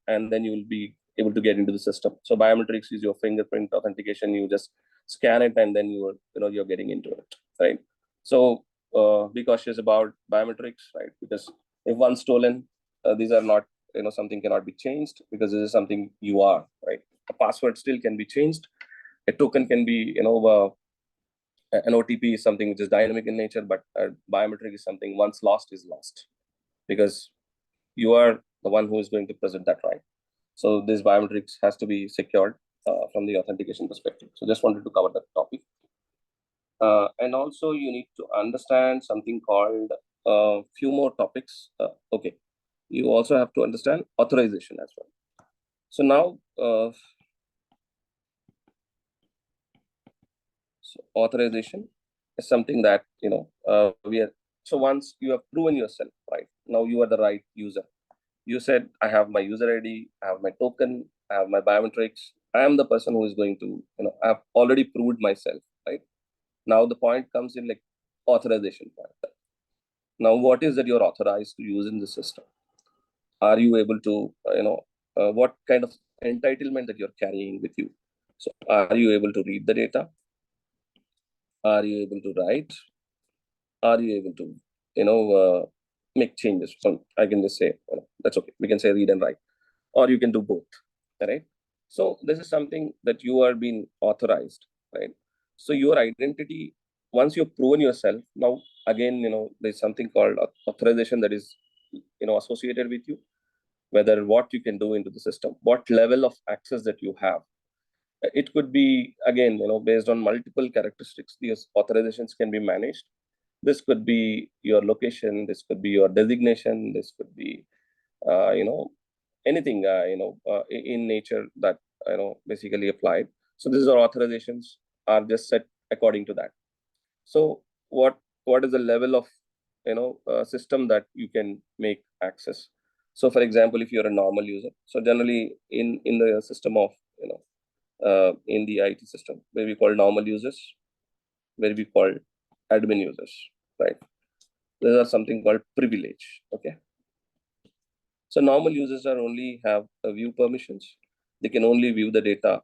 and then you will be able to get into the system. So biometrics is your fingerprint authentication. You just scan it and then you're getting into it, right? So be cautious about biometrics, right? Because if one's stolen, these are not, something cannot be changed, because this is something you are, right? A password still can be changed, A token can be, an OTP is something which is dynamic in nature, but a biometric is something once lost is lost, because you are the one who is going to present that, right? So this biometrics has to be secured from the authentication perspective. So just wanted to cover that topic. And also you need to understand something called few more topics. Okay, you also have to understand authorization as well. So now, so authorization is something that, we are. So once you have proven yourself, right, now you are the right user. You said, I have my user ID, I have my token, I have my biometrics. I am the person who is going to, I've already proved myself, right? Now the point comes in like authorization point. Now, what is that you're authorized to use in the system? Are you able to, what kind of entitlement that you're carrying with you? So are you able to read the data? Are you able to write? Are you able to, make changes? So I can just say, that's okay. We can say read and write, or you can do both, right? So this is something that you are being authorized, right? So your identity, once you've proven yourself, now again, there's something called authorization that is, associated with you, whether what you can do into the system, what level of access that you have. It could be, again, based on multiple characteristics. These authorizations can be managed. This could be your location, this could be your designation, this could be, anything, in nature that, basically applied. So these are authorizations are just set according to that. So what is the level of, system that you can make access? So for example, if you're a normal user, so generally in the system of, in the IT system, where we call normal users, where we call admin users, right? These are something called privilege. Okay. So normal users are only have view permissions. They can only view the data.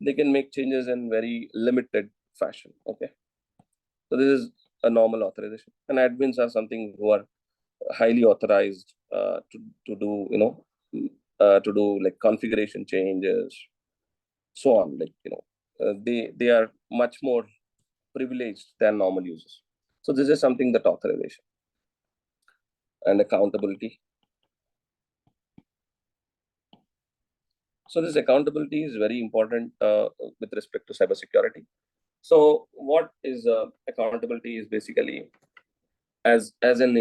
They can make changes in very limited fashion. Okay. So this is a normal authorization. And admins are something who are highly authorized to do, to do like configuration changes, so on. Like, they are much more privileged than normal users. So this is something that authorization and accountability. So this accountability is very important with respect to cybersecurity. So what is accountability is basically, as in,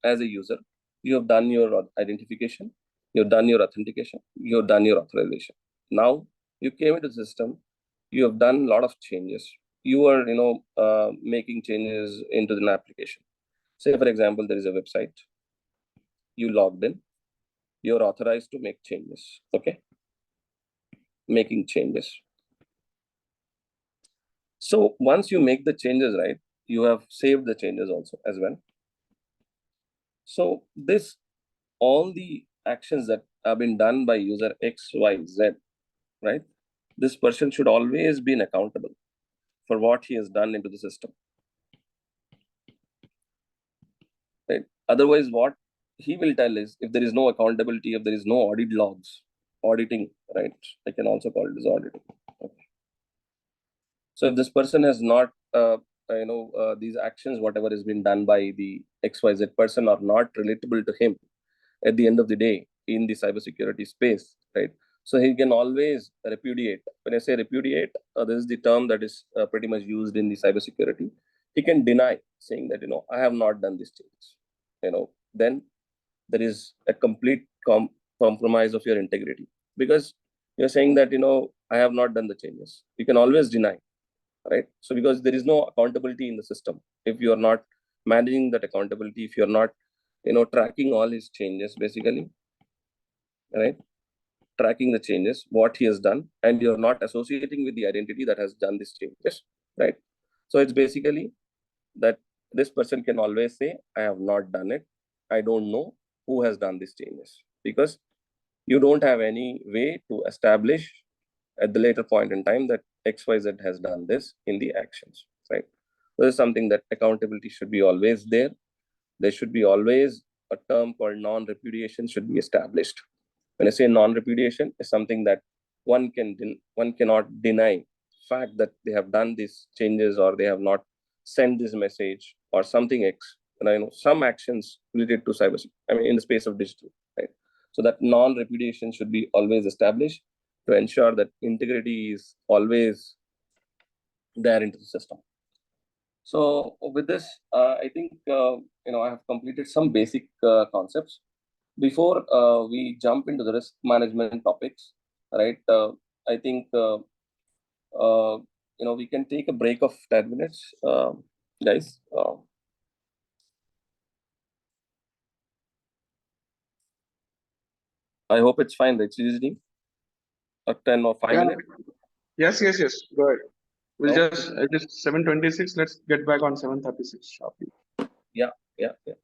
as a user, you have done your identification, you've done your authentication, you've done your authorization. Now you came into the system, you have done a lot of changes. You are, making changes into an application. Say for example, there is a website, you logged in, you're authorized to make changes. Okay, making changes. So once you make the changes, right, you have saved the changes also as well. So this, all the actions that have been done by user X, Y, Z, right? This person should always be accountable for what he has done into the system, right? Otherwise, what he will tell is, if there is no accountability, if there is no audit logs, auditing, right? I can also call this auditing. Okay. So if this person has not, these actions, whatever has been done by the XYZ person, are not relatable to him at the end of the day in the cybersecurity space, right? So he can always repudiate. When I say repudiate, this is the term that is pretty much used in the cybersecurity. He can deny, saying that, I have not done these changes. Then there is a complete compromise of your integrity, because you're saying that, I have not done the changes. You can always deny, right? So because there is no accountability in the system, if you are not managing that accountability, if you're not, tracking all his changes, basically, right, tracking the changes what he has done, and you're not associating with the identity that has done these changes, right? So it's basically that this person can always say, I have not done it, I don't know who has done these changes, because you don't have any way to establish at the later point in time that XYZ has done this in the actions, right? So this is something that accountability should be always there. There should be always a term called non-repudiation should be established. When I say non-repudiation, is something that one cannot deny fact that they have done these changes or they have not sent this message or something X, some actions related to cyber, I mean, in the space of digital, right? So that non-repudiation should be always established to ensure that integrity is always there into the system. So with this, I think I have completed some basic concepts. Before we jump into the risk management topics, right? I think we can take a break of 10 minutes, guys. I hope it's fine. It's easy. 10 or 5 Yeah. minutes. Yes, yes, yes. Go ahead. We'll Okay. just it is 7:26. Let's get back on 7:36 sharply. Yeah, yeah, yeah.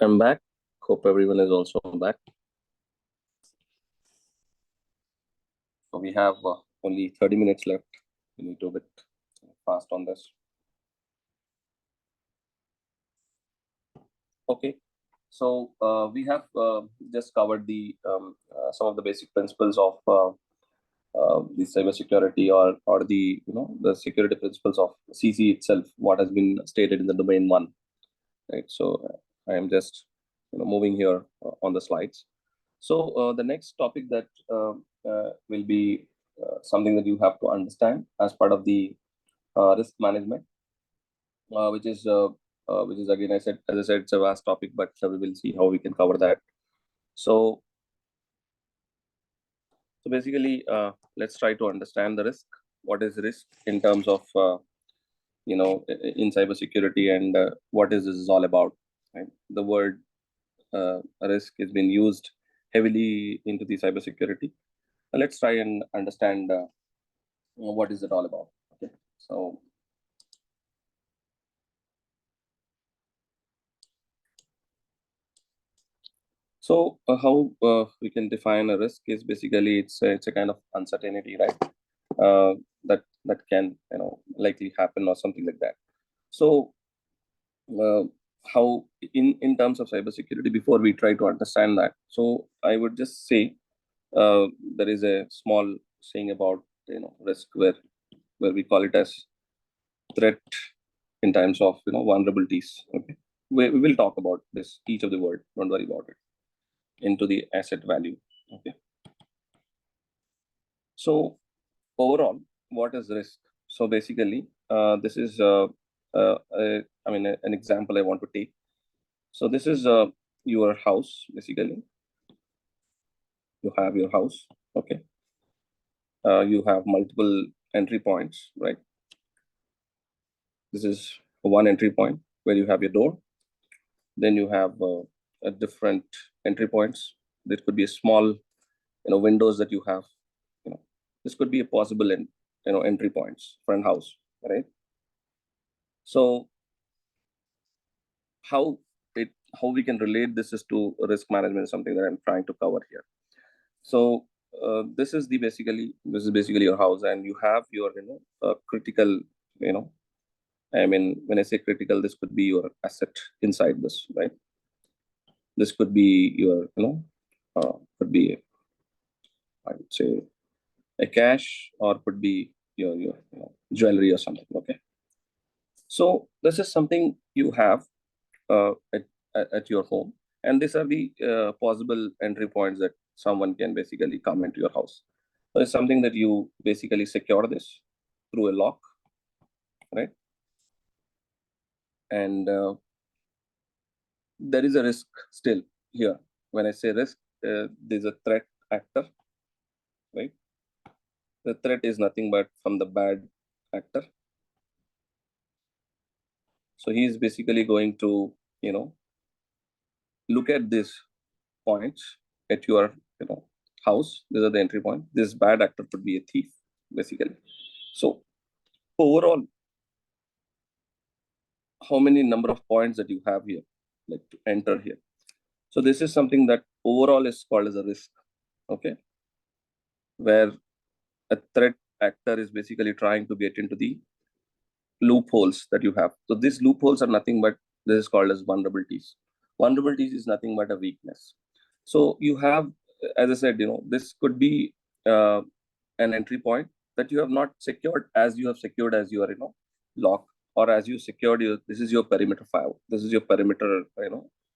I'm back. Hope everyone is also back. So we have only 30 minutes left. We need to bit fast on this. Okay. So we have just covered the some of the basic principles of the cybersecurity, or the the security principles of CC itself. What has been stated in the domain one, right? So I am just moving here on the slides. So the next topic that will be something that you have to understand as part of the risk management, which is again, as I said, it's a vast topic, but we will see how we can cover that. So basically, let's try to understand the risk. What is risk in terms of in cybersecurity, and what is this all about? Right? The word risk has been used heavily into the cybersecurity. Let's try and understand what is it all about. Okay, so how we can define a risk is basically it's a kind of uncertainty, right? That can likely happen or something like that. So uh, how in terms of cybersecurity, before we try to understand that, so I would just say there is a small saying about risk, where we call it as threat in terms of vulnerabilities. Okay, we will talk about this, each of the word, don't worry about it, into the asset value. Okay, so overall, what is risk? So basically, this is an example I want to take. So this is your house. Basically, you have your house. Okay, you have multiple entry points, right? This is one entry point where you have your door. Then you have a different entry points. There could be a small windows that you have. This could be a possible entry points for a house, right? So how it how we can relate this is to risk management is something that I'm trying to cover here. So this is basically your house, and you have your critical, I mean, when I say critical, this could be your asset inside this, right? This could be your could be, I would say, a cash, or could be your jewelry or something. Okay, so this is something you have uh, at, at your home, and these are the possible entry points that someone can basically come into your house. So it's something that you basically secure this through a lock, right? And there is a risk still here. When I say risk, there's a threat actor, right? The threat is nothing but from the bad actor. So he's basically going to look at these points at your house. These are the entry point. This bad actor could be a thief, basically. So overall, how many number of points that you have here, like to enter here? So this is something that overall is called as a risk. Okay, where a threat actor is basically trying to get into the loopholes that you have. So these loopholes are nothing but, this is called as vulnerabilities. Vulnerabilities is nothing but a weakness. So you have, as I said, this could be an entry point that you have not secured as you have secured as your lock, or as you secured your, this is your perimeter file. This is your perimeter,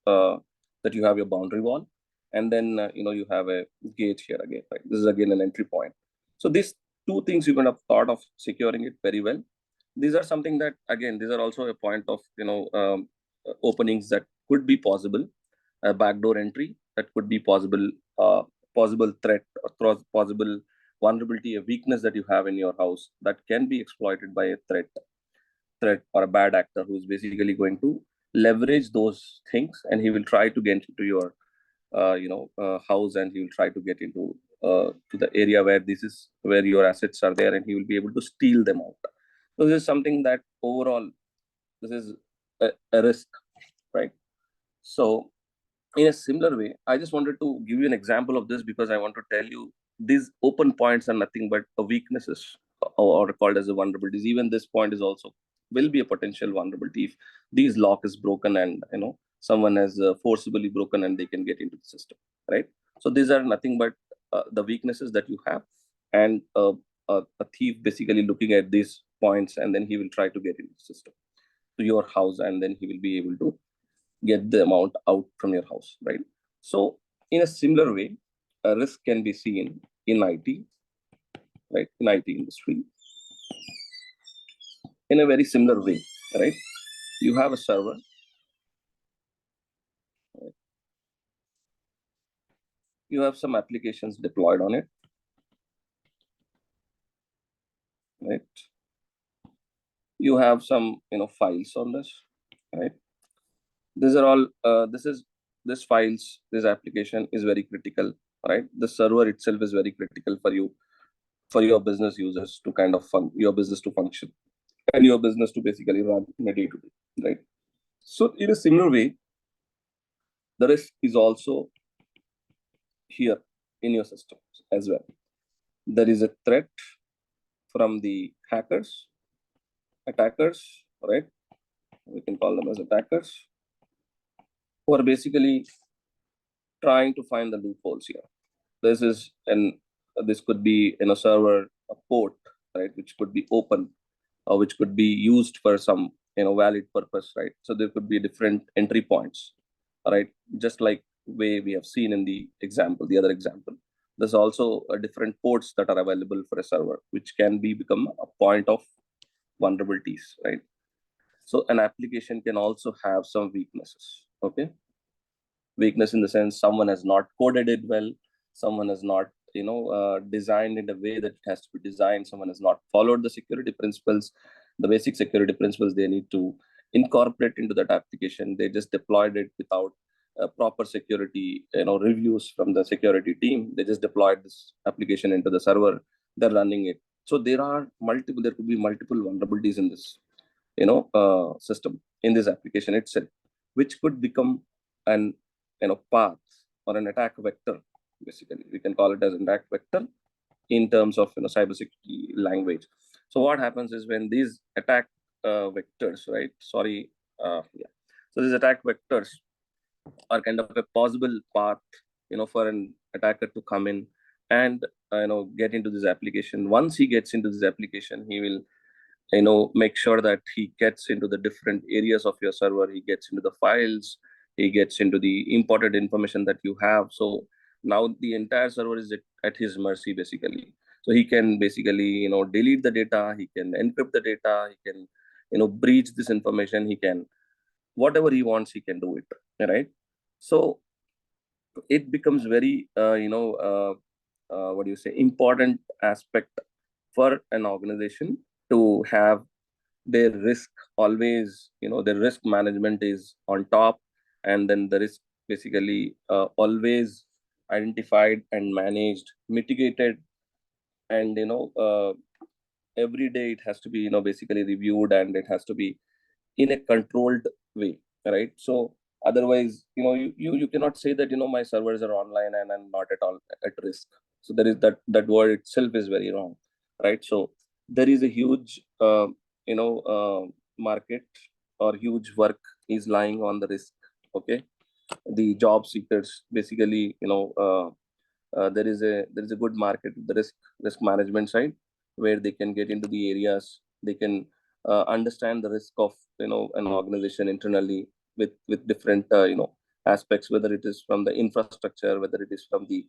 that you have your boundary wall, and then you have a gate here again, right? This is again an entry point. So these two things you could have thought of securing it very well. These are something that, again, these are also a point of openings that could be possible, a backdoor entry that could be possible, possible threat, or possible vulnerability, a weakness that you have in your house that can be exploited by a threat or a bad actor who is basically going to leverage those things, and he will try to get into your house, and he will try to get into to the area where where your assets are there, and he will be able to steal them out. So this is something that overall, this is a risk, right? So In a similar way, I just wanted to give you an example of this because I want to tell you these open points are nothing but weaknesses, or called as a vulnerabilities. Even this point is also will be a potential vulnerability if these lock is broken and someone has forcibly broken and they can get into the system, right? So these are nothing but the weaknesses that you have, and a thief basically looking at these points, and then he will try to get into the system to your house, and then he will be able to get the amount out from your house, right? So in a similar way, a risk can be seen in IT, right? In IT industry, in a very similar way, right? You have a server, right? You have some applications deployed on it, right? You have some, files on this, right? These are all, this files, this application is very critical, right? The server itself is very critical for you, for your business users to kind of your business to function, and your business to basically run in a day to day, right? So in a similar way, the risk is also here in your systems as well. There is a threat from the attackers, right? We can call them as attackers, who are basically trying to find the loopholes here. This is an this could be in a server, a port, right, which could be open, or which could be used for some valid purpose, right? So there could be different entry points, right? Just like way we have seen in the other example. There's also different ports that are available for a server, which can become a point of vulnerabilities, right? So an application can also have some weaknesses. Okay, weakness in the sense someone has not coded it well, someone has not designed in a way that it has to be designed, someone has not followed the security principles, the basic security principles they need to incorporate into that application. They just deployed it without proper security reviews from the security team. They just deployed this application into the server, they're running it. So there could be multiple vulnerabilities in this system, in this application itself, which could become an path or an attack vector. Basically, we can call it as an attack vector in terms of cybersecurity language. So what happens is when these attack vectors, right? Sorry, yeah. So these attack vectors are kind of a possible path, for an attacker to come in and get into this application. Once he gets into this application, he will make sure that he gets into the different areas of your server, he gets into the files, he gets into the important information that you have. So now the entire server is at his mercy, basically. So he can basically delete the data, he can encrypt the data, he can breach this information, he can whatever he wants, he can do it, right? So it becomes very what do you say, important aspect for an organization to have their risk always, their risk management is on top, and then the risk basically always identified and managed, mitigated, and every day it has to be basically reviewed, and it has to be in a controlled way, right? So otherwise, you cannot say that my servers are online and I'm not at all at risk. So there is that word itself is very wrong, right? So there is a huge market, or huge work is lying on the risk. Okay, the job seekers basically, there is a good market, the risk management side, where they can get into the areas, they can understand the risk of an organization internally, with different aspects, whether it is from the infrastructure, whether it is from the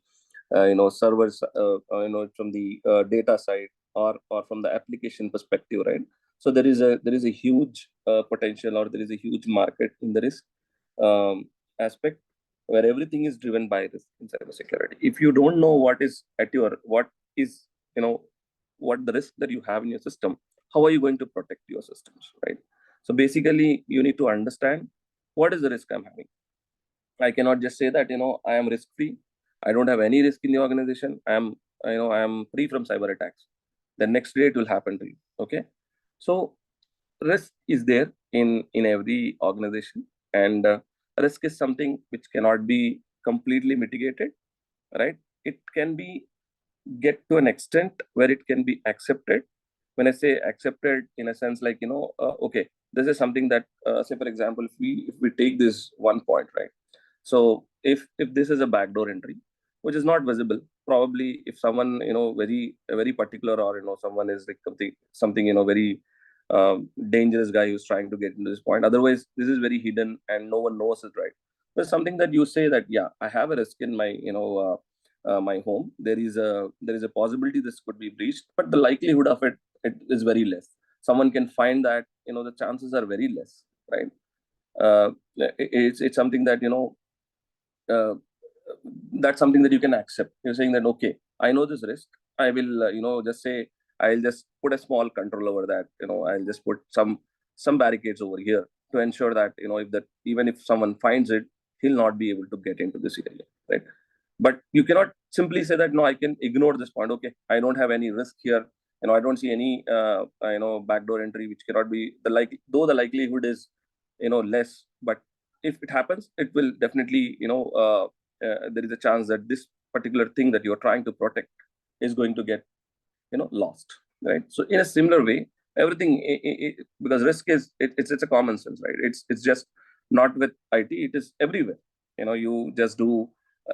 servers, from the data side, or from the application perspective, right? So there is a huge potential, or there is a huge market in the risk aspect, where everything is driven by risk in cybersecurity. If you don't know what is what the risk that you have in your system, how are you going to protect your systems, right? So basically, you need to understand what is the risk I'm having. I cannot just say that I am risk free. I don't have any risk in the organization. I am free from cyber attacks. The next day it will happen to you. Okay, so risk is there in every organization, and risk is something which cannot be completely mitigated, right? It can be get to an extent where it can be accepted. When I say accepted, in a sense like, okay, this is something that, say for example, if we take this one point, right? So if this is a backdoor entry which is not visible, probably if someone, very particular, or someone is like something, very dangerous guy who's trying to get into this point, otherwise this is very hidden and no one knows it, right? But something that you say that, yeah, I have a risk in my, my home. There is a possibility this could be breached, but the likelihood of it is very less. Someone can find that, the chances are very less, right? It's something that, uh, that's something that you can accept. You're saying that, okay, I know this risk. I will, just say, I'll just put a small control over that. I'll just put some barricades over here to ensure that, if that, even if someone finds it, he'll not be able to get into this area, right? But you cannot simply say that, no, I can ignore this point. Okay, I don't have any risk here. I don't see any, backdoor entry, which cannot be though the likelihood is, less, but if it happens, it will definitely, there is a chance that this particular thing that you're trying to protect is going to get, lost, right? So in a similar way, everything, because risk is, it's a common sense, right? It's just not with IT, it is everywhere. You just do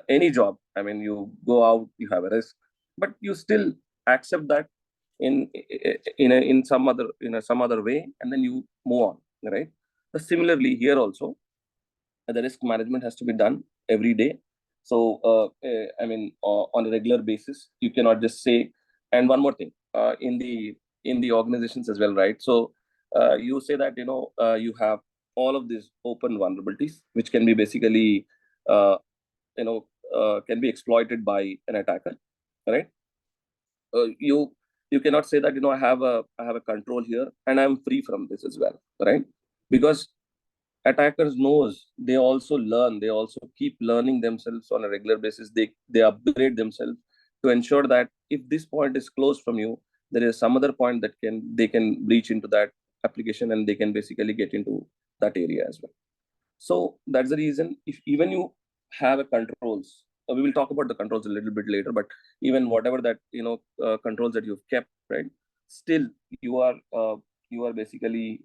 any job. I mean, you go out, you have a risk, but you still accept that in in some other way, and then you move on, right? But similarly here also, the risk management has to be done every day. So I mean, on a regular basis, you cannot just say. And one more thing, in the organizations as well, right? So you say that, you have all of these open vulnerabilities which can be basically, uh, can be exploited by an attacker, right? You cannot say that, I have a control here and I'm free from this as well, right? Because attackers knows, they also learn, they also keep learning themselves on a regular basis. They upgrade themselves to ensure that if this point is closed from you, there is some other point that they can breach into that application, and they can basically get into that area as well. So that's the reason, if even you have a controls, we will talk about the controls a little bit later, but even whatever that, controls that you've kept, right? Still, you are basically,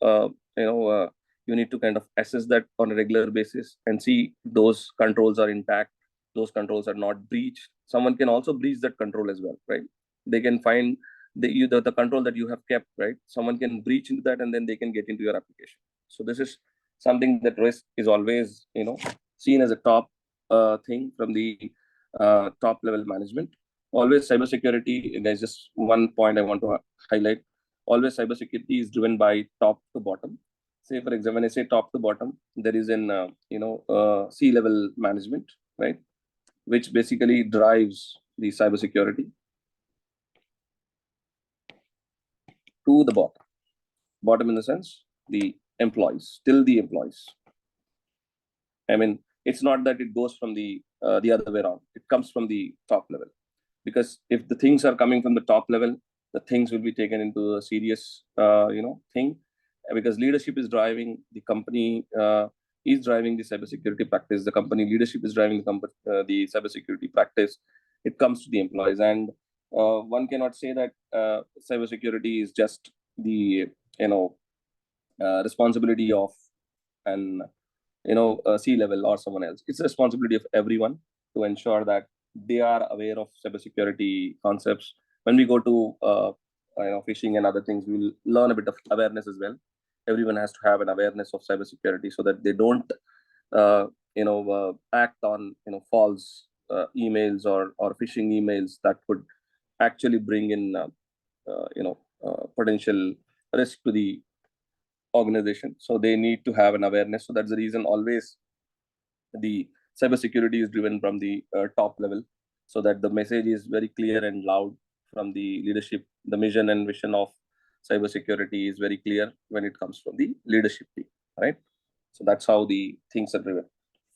uh, you know uh, you need to kind of assess that on a regular basis and see those controls are intact, those controls are not breached. Someone can also breach that control as well, right? They can find the control that you have kept, right? Someone can breach into that, and then they can get into your application. So this is something that risk is always, seen as a top thing from the top level management. Always cybersecurity, there's just one point I want to highlight. Always cybersecurity is driven by top to bottom. Say for example, when I say top to bottom, there is an C-level management, right, which basically drives the cybersecurity to the bottom. Bottom in the sense, the employees, till the employees. I mean, it's not that it goes from the other way around. It comes from the top level, because if the things are coming from the top level, the things will be taken into a serious, thing, because leadership is driving the company, is driving the cybersecurity practice. The company leadership is driving the cybersecurity practice. It comes to the employees, and one cannot say that cybersecurity is just the, responsibility of an, C-level or someone else. It's a responsibility of everyone to ensure that they are aware of cybersecurity concepts. When we go to phishing and other things, we'll learn a bit of awareness as well. Everyone has to have an awareness of cybersecurity so that they don't act on false emails or phishing emails that could actually bring in potential risk to the organization. So they need to have an awareness. So that's the reason always the cybersecurity is driven from the top level, so that the message is very clear and loud from the leadership. The mission and vision of cybersecurity is very clear when it comes from the leadership team, right? So that's how the things are driven.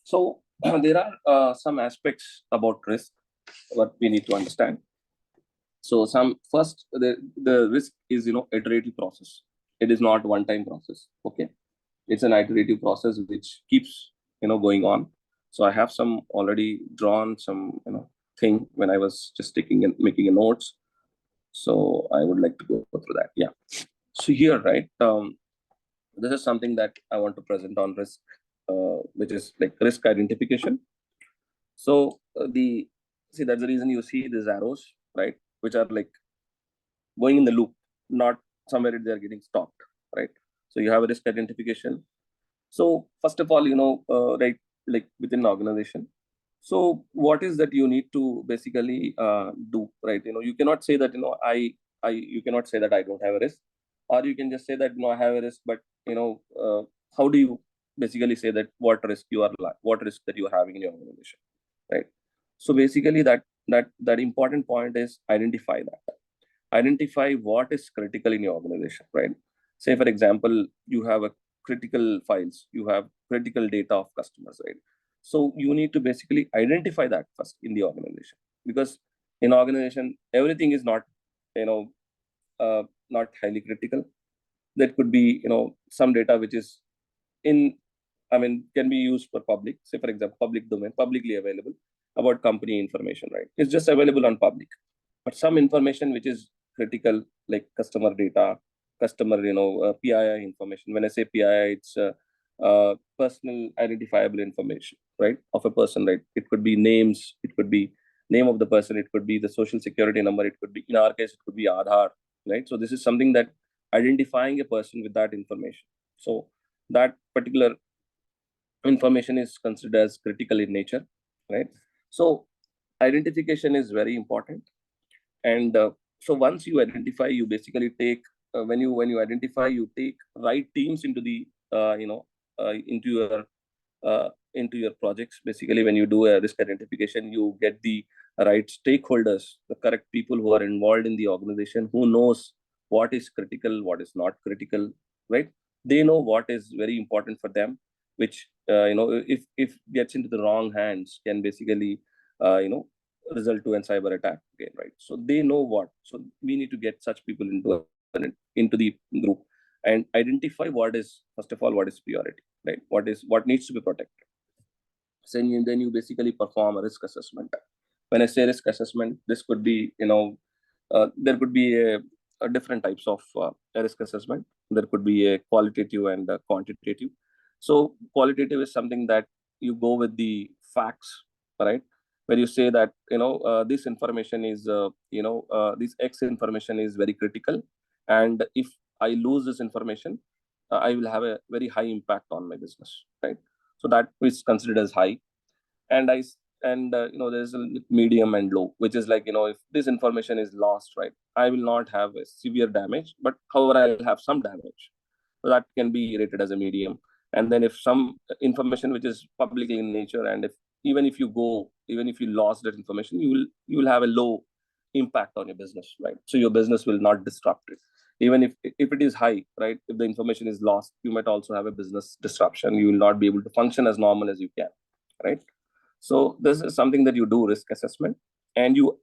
So there are some aspects about risk what we need to understand. So the risk is, iterative process. It is not one time process. Okay, it's an iterative process which keeps going on. So I have some already drawn some thing when I was just taking and making a notes. So I would like to go through that. Yeah. So here, right, this is something that I want to present on risk, which is like risk identification. So the see, that's the reason you see these arrows, right, which are like going in the loop, not somewhere they are getting stopped, right? So you have a risk identification. So first of all, right, like within the organization. So what is that you need to basically do, right? You cannot say that you cannot say that I don't have a risk, or you can just say that I have a risk, but how do you basically say that what risk what risk that you are having in your organization, right? So basically that important point is identify what is critical in your organization, right? Say for example, you have a critical files, you have critical data of customers, right? So you need to basically identify that first in the organization, because in organization everything is not you know not highly critical. There could be some data which is in can be used for public, say for example public domain, publicly available about company information, right? It's just available on public. But some information which is critical, like customer data, customer PII information. When I say PII, it's personal identifiable information, right, of a person, right? It could be names, it could be name of the person, it could be the social security number, it could be, in our case, it could be Aadhaar, right? So this is something that identifying a person with that information. So that particular information is considered as critical in nature, right? So identification is very important. And so once you identify, you basically take when you identify, you take right teams into the into your projects. Basically, when you do a risk identification, you get the right stakeholders, the correct people who are involved in the organization, who knows what is critical, what is not critical, right? They know what is very important for them, which if gets into the wrong hands, can basically uh, you know result to a cyber attack again, right? So they know what. So we need to get such people into the group and identify what is, first of all, what is priority, right? What needs to be protected. So then you basically perform a risk assessment. When I say risk assessment, this could be there could be a different types of risk assessment. There could be a qualitative and a quantitative. So qualitative is something that you go with the facts, right? Where you say that this information is this X information is very critical, and if I lose this information, I will have a very high impact on my business, right? So that is considered as high. And there's a medium and low, which is like, if this information is lost, right, I will not have a severe damage, but however I'll have some damage. So that can be rated as a medium. And then if some information which is publicly in nature, and even if you lost that information, you will have a low impact on your business, right? So your business will not disrupt it. Even if it is high, right, if the information is lost, you might also have a business disruption. You will not be able to function as normal as you can, right? So this is something that you do risk assessment, and you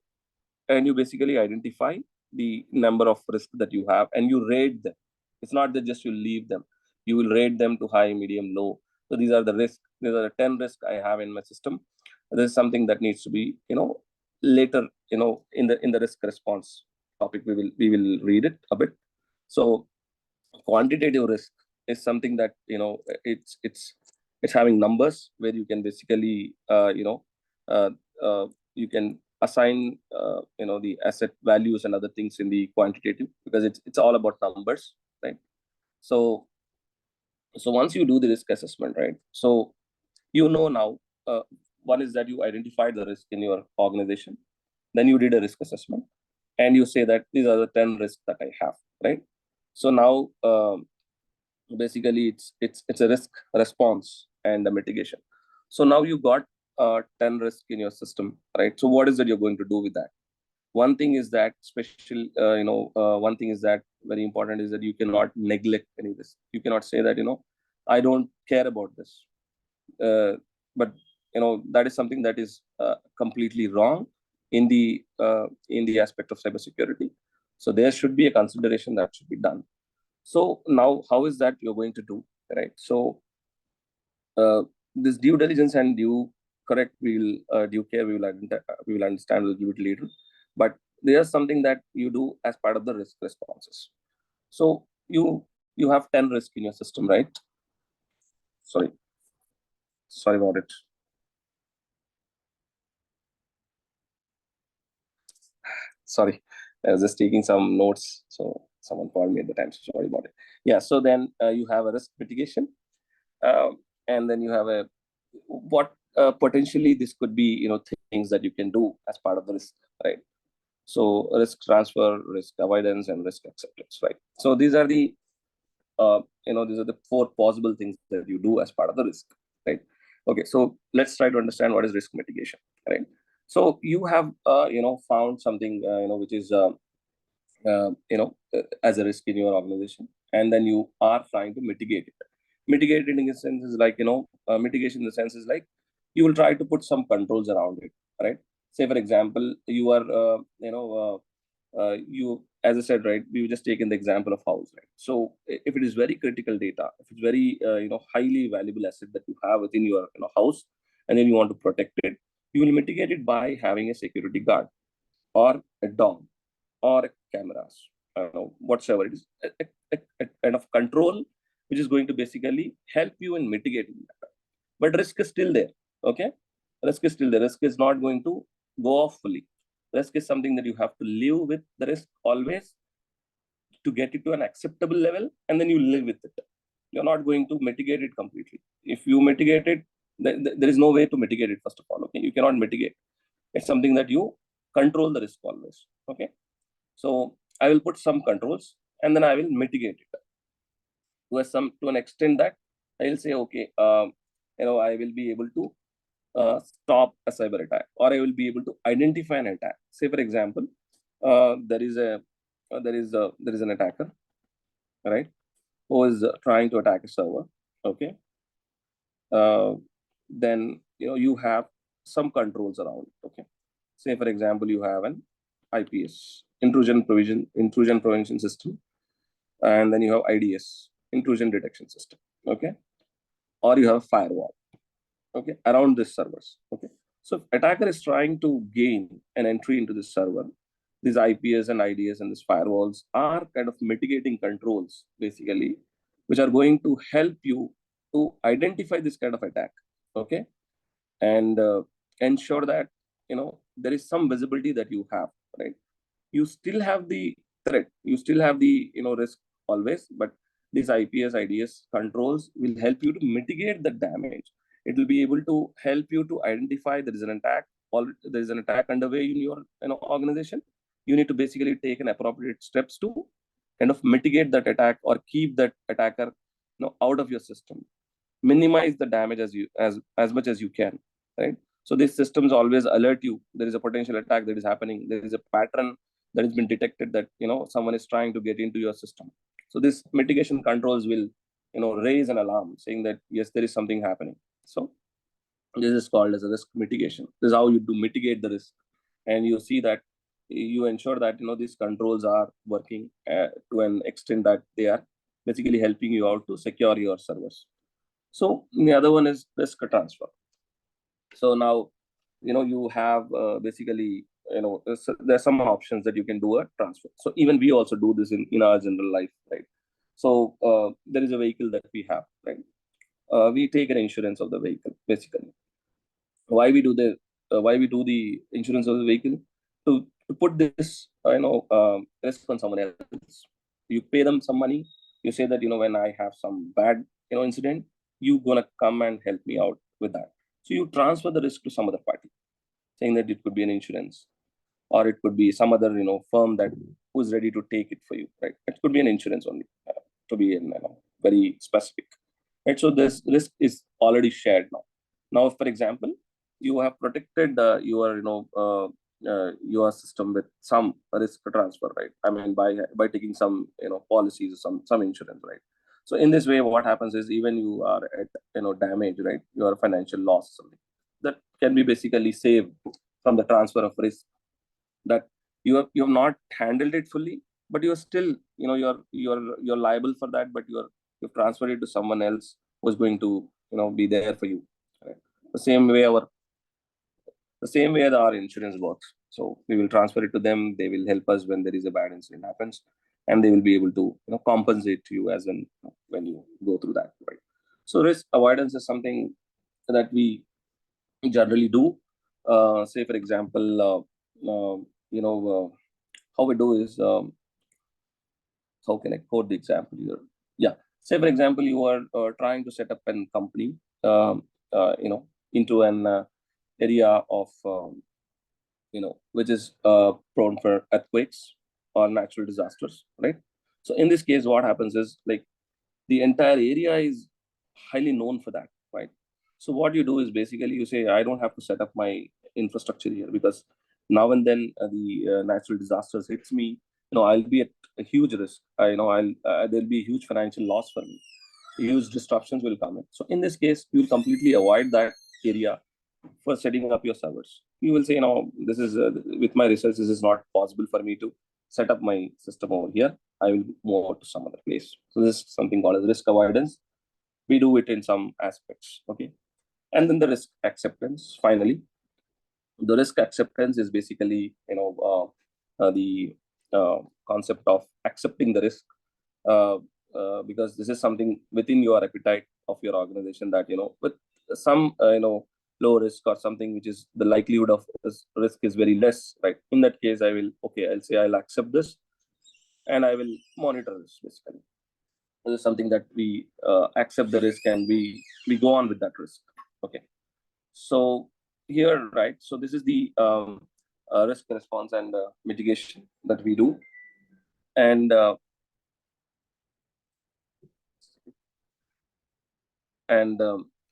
basically identify the number of risks that you have, and you rate them. It's not that just you leave them. You will rate them to high, medium, low. So these are the risks. These are the 10 risks I have in my system. This is something that needs to be, later, in the risk response topic, we will read it a bit. So quantitative risk is something that it's having numbers, where you can basically uh, you can assign the asset values and other things in the quantitative, because it's all about numbers, right? So once you do the risk assessment, right, so now, one is that you identified the risk in your organization, then you did a risk assessment, and you say that these are the 10 risks that I have, right? So now, basically, it's a risk response and a mitigation. So now you got 10 risk in your system, right? So what is that you're going to do with that? One thing is that one thing is that very important is that you cannot neglect any risk. You cannot say that I don't care about this, uh, but that is something that is completely wrong in the aspect of cybersecurity. So there should be a consideration that should be done. So now, how is that you're going to do, right? So this due diligence and due correct due care we will understand, we'll give it later. But there's something that you do as part of the risk responses. So you have 10 risk in your system, right? Sorry about it. Sorry, I was just taking some notes, so someone called me at the time, so sorry about it. Yeah, so then you have a risk mitigation, and then you have a what potentially this could be, things that you can do as part of the risk, right? So risk transfer, risk avoidance, and risk acceptance, right? So these are the four possible things that you do as part of the risk, right? Okay, so let's try to understand what is risk mitigation, right? So you have found something which is as a risk in your organization, and then you are trying to mitigate it. Mitigate it in the sense is like, mitigation in the sense is like you will try to put some controls around it, right? Say for example, you are you, as I said, right, we've just taken the example of house, right? So if it is very critical data, if it's very highly valuable asset that you have within your house, and then you want to protect it, you will mitigate it by having a security guard or a dog or cameras, I don't know, whatsoever it is, a kind of control which is going to basically help you in mitigating that. But risk is still there, okay? Risk is still there. Risk is not going to go off fully. Risk is something that you have to live with the risk always to get it to an acceptable level, and then you live with it. You're not going to mitigate it completely. If you mitigate it, there is no way to mitigate it, first of all, okay? You cannot mitigate. It's something that you control the risk always, okay? So I will put some controls, and then I will mitigate it to an extent that I will say, okay, I will be able to stop a cyber attack, or I will be able to identify an attack. Say, for example, there is an attacker, right, who is trying to attack a server. Okay, then you have some controls around it. Okay, say for example, you have an IPS, intrusion prevention system, and then you have IDS, intrusion detection system. Okay, or you have a firewall, okay, around this servers. Okay, so if attacker is trying to gain an entry into this server, these IPS and IDS and these firewalls are kind of mitigating controls, basically, which are going to help you to identify this kind of attack, okay, and ensure that there is some visibility that you have, right? You still have the threat, you still have the risk always, but these IPS IDS controls will help you to mitigate the damage. It will be able to help you to identify there is an attack, or there is an attack underway in your organization. You need to basically take an appropriate steps to kind of mitigate that attack or keep that attacker out of your system. Minimize the damage as much as you can, right? So these systems always alert you there is a potential attack that is happening, there is a pattern that has been detected, that someone is trying to get into your system. So this mitigation controls will raise an alarm saying that yes, there is something happening. So this is called as a risk mitigation. This is how you do mitigate the risk, and you see that you ensure that these controls are working to an extent that they are basically helping you out to secure your servers. So the other one is risk transfer. So now, you have basically, there's some options that you can do a transfer. So even we also do this in our general life, right? So there is a vehicle that we have, right? We take an insurance of the vehicle, basically. Why we do the insurance of the vehicle? To put this, risk on someone else. You pay them some money. You say that, when I have some bad, incident, you gonna come and help me out with that. So you transfer the risk to some other party, saying that it could be an insurance, or it could be some other, firm that who's ready to take it for you, right? It could be an insurance only, to be very specific, right? So this risk is already shared now. Now, for example, you have protected your system with some risk transfer, right? I mean, by taking some policies, some insurance, right? So in this way, what happens is, even you are at damage, right? Your financial loss, something that can be basically saved from the transfer of risk, that you have not handled it fully, but you're still you're liable for that, but you've transferred it to someone else who's going to be there for you. the same way our insurance works. So we will transfer it to them. They will help us when there is a bad incident happens, and they will be able to compensate to you as when you go through that, right? So risk avoidance is something that we generally do. Say for example, how we do is, how can I quote the example here? Yeah, say for example, you are trying to set up a company, into an area of which is prone for earthquakes or natural disasters, right? So in this case, what happens is, like, the entire area is highly known for that, right? So what you do is basically you say, I don't have to set up my infrastructure here, because now and then the natural disasters hits me, I'll be at a huge risk. I'll there'll be a huge financial loss for me. Huge disruptions will come in. So in this case, you will completely avoid that area for setting up your servers. You will say, this is with my research, this is not possible for me to set up my system over here. I will move out to some other place. So this is something called as risk avoidance. We do it in some aspects, okay? And then the risk acceptance. Finally, the risk acceptance is basically, the concept of accepting the risk, uh, because this is something within your appetite of your organization, that with some low risk or something which is the likelihood of this risk is very less, right? In that case, I'll say I'll accept this, and I will monitor this. Basically, this is something that we accept the risk, and we go on with that risk. Okay, so here, right, so this is the risk response and mitigation that we do. And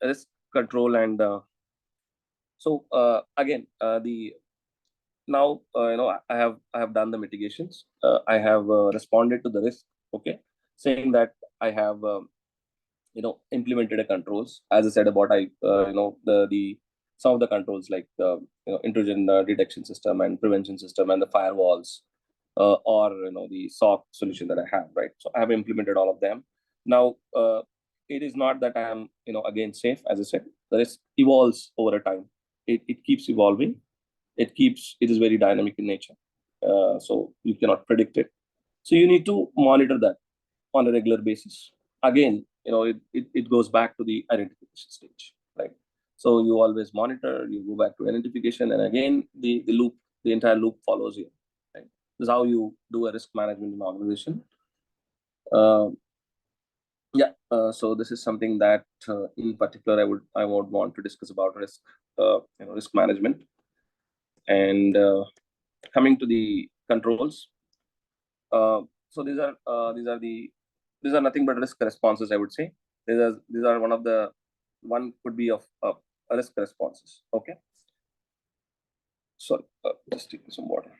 risk control. And so again, the now I have done the mitigations. I have responded to the risk, okay, saying that I have implemented a controls, as I said about, I the some of the controls, like intrusion detection system and prevention system and the firewalls, or the SOC solution that I have, right? So I have implemented all of them. Now it is not that I am again safe. As I said, the risk evolves over a time. It keeps evolving. It is very dynamic in nature, so you cannot predict it. So you need to monitor that on a regular basis. Again, it goes back to the identification stage, right? So you always monitor, you go back to identification, and again the entire loop follows you, right? This is how you do a risk management in an organization. uh, yeah, so this is something that in particular I would want to discuss about risk management. And coming to the controls, so these are nothing but risk responses, I would say. These are one could be of risk responses. Okay, sorry, just taking some water.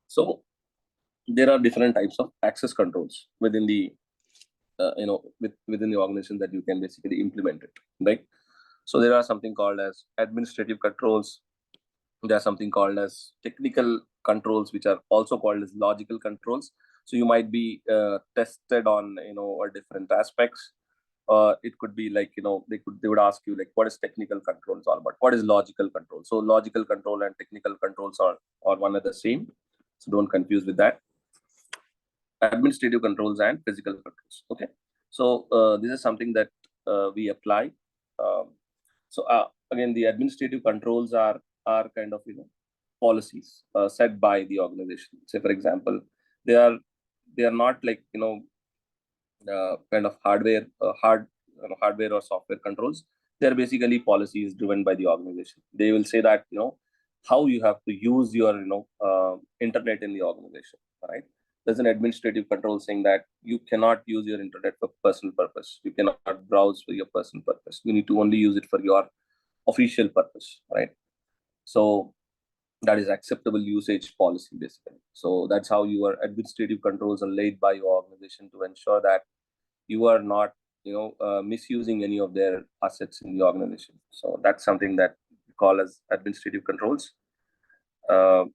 So there are different types of access controls within the within the organization that you can basically implement it, right? So there are something called as administrative controls. There are something called as technical controls, which are also called as logical controls. So you might be tested on different aspects. It could be like, they would ask you, like, what is technical controls all about, what is logical control. So logical control and technical controls are one and the same, so don't confuse with that. Administrative controls and physical controls. Okay, so this is something that we apply. um, so again, the administrative controls are kind of policies set by the organization. Say for example, they are not like kind of hardware or software controls. They're basically policies driven by the organization. They will say that how you have to use your internet in the organization, right? There's an administrative control saying that you cannot use your internet for personal purpose. You cannot browse for your personal purpose. You need to only use it for your official purpose, right? So that is acceptable usage policy, basically. So that's how your administrative controls are laid by your organization to ensure that you are not misusing any of their assets in the organization. So that's something that we call as administrative controls. uh,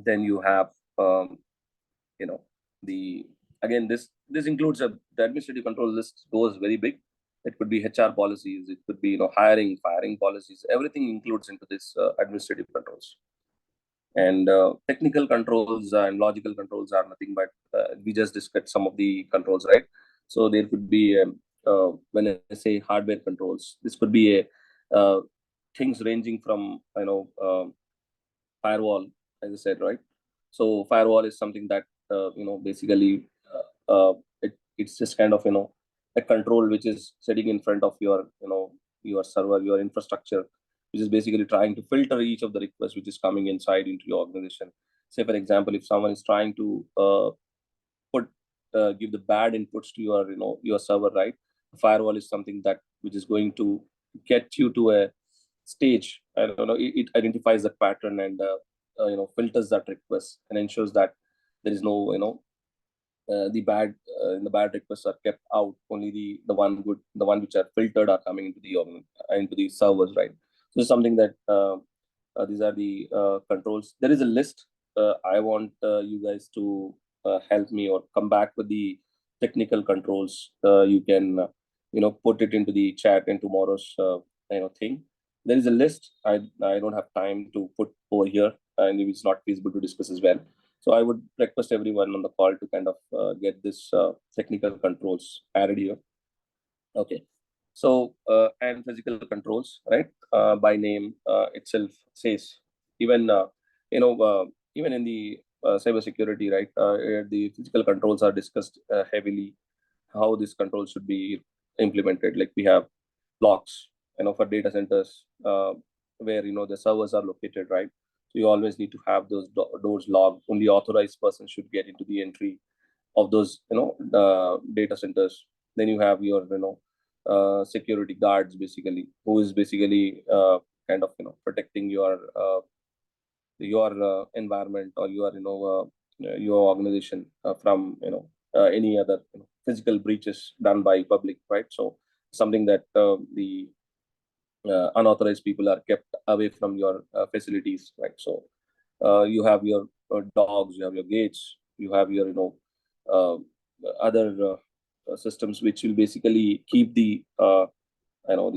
then you have um, you know the again, this includes the administrative control list goes very big. It could be HR policies, it could be hiring, firing policies. Everything includes into this administrative controls. And technical controls and logical controls are nothing but we just discussed some of the controls, right? So there could be when I say hardware controls, this could be a things ranging from firewall, as I said, right? So firewall is something that basically it's just kind of a control which is sitting in front of your your server, your infrastructure, which is basically trying to filter each of the requests which is coming inside into your organization. Say for example, if someone is trying to put give the bad inputs to your your server, right? Firewall is something that which is going to get you to a stage. I don't know. It identifies the pattern and filters that request and ensures that there is no the bad requests are kept out. Only the one good, the one which are filtered are coming into the servers, right? So it's something that these are the controls. There is a list. I want you guys to help me or come back with the technical controls. You can put it into the chat in tomorrow's thing. There is a list. I don't have time to put over here, and it's not feasible to discuss as well. So I would request everyone on the call to kind of get this technical controls added here. Okay. So and physical controls, right? By name itself says even even in the cybersecurity, right? The physical controls are discussed heavily. How these controls should be implemented. Like we have blocks, for data centers where the servers are located, right? So you always need to have those doors logged. Only authorized person should get into the entry of those data centers. Then you have your security guards, basically, who is basically kind of protecting your environment or your organization from any other physical breaches done by public, right? So something that the unauthorized people are kept away from your facilities, right? So you have your dogs, you have your gates, you have your uh, other systems which will basically keep the you know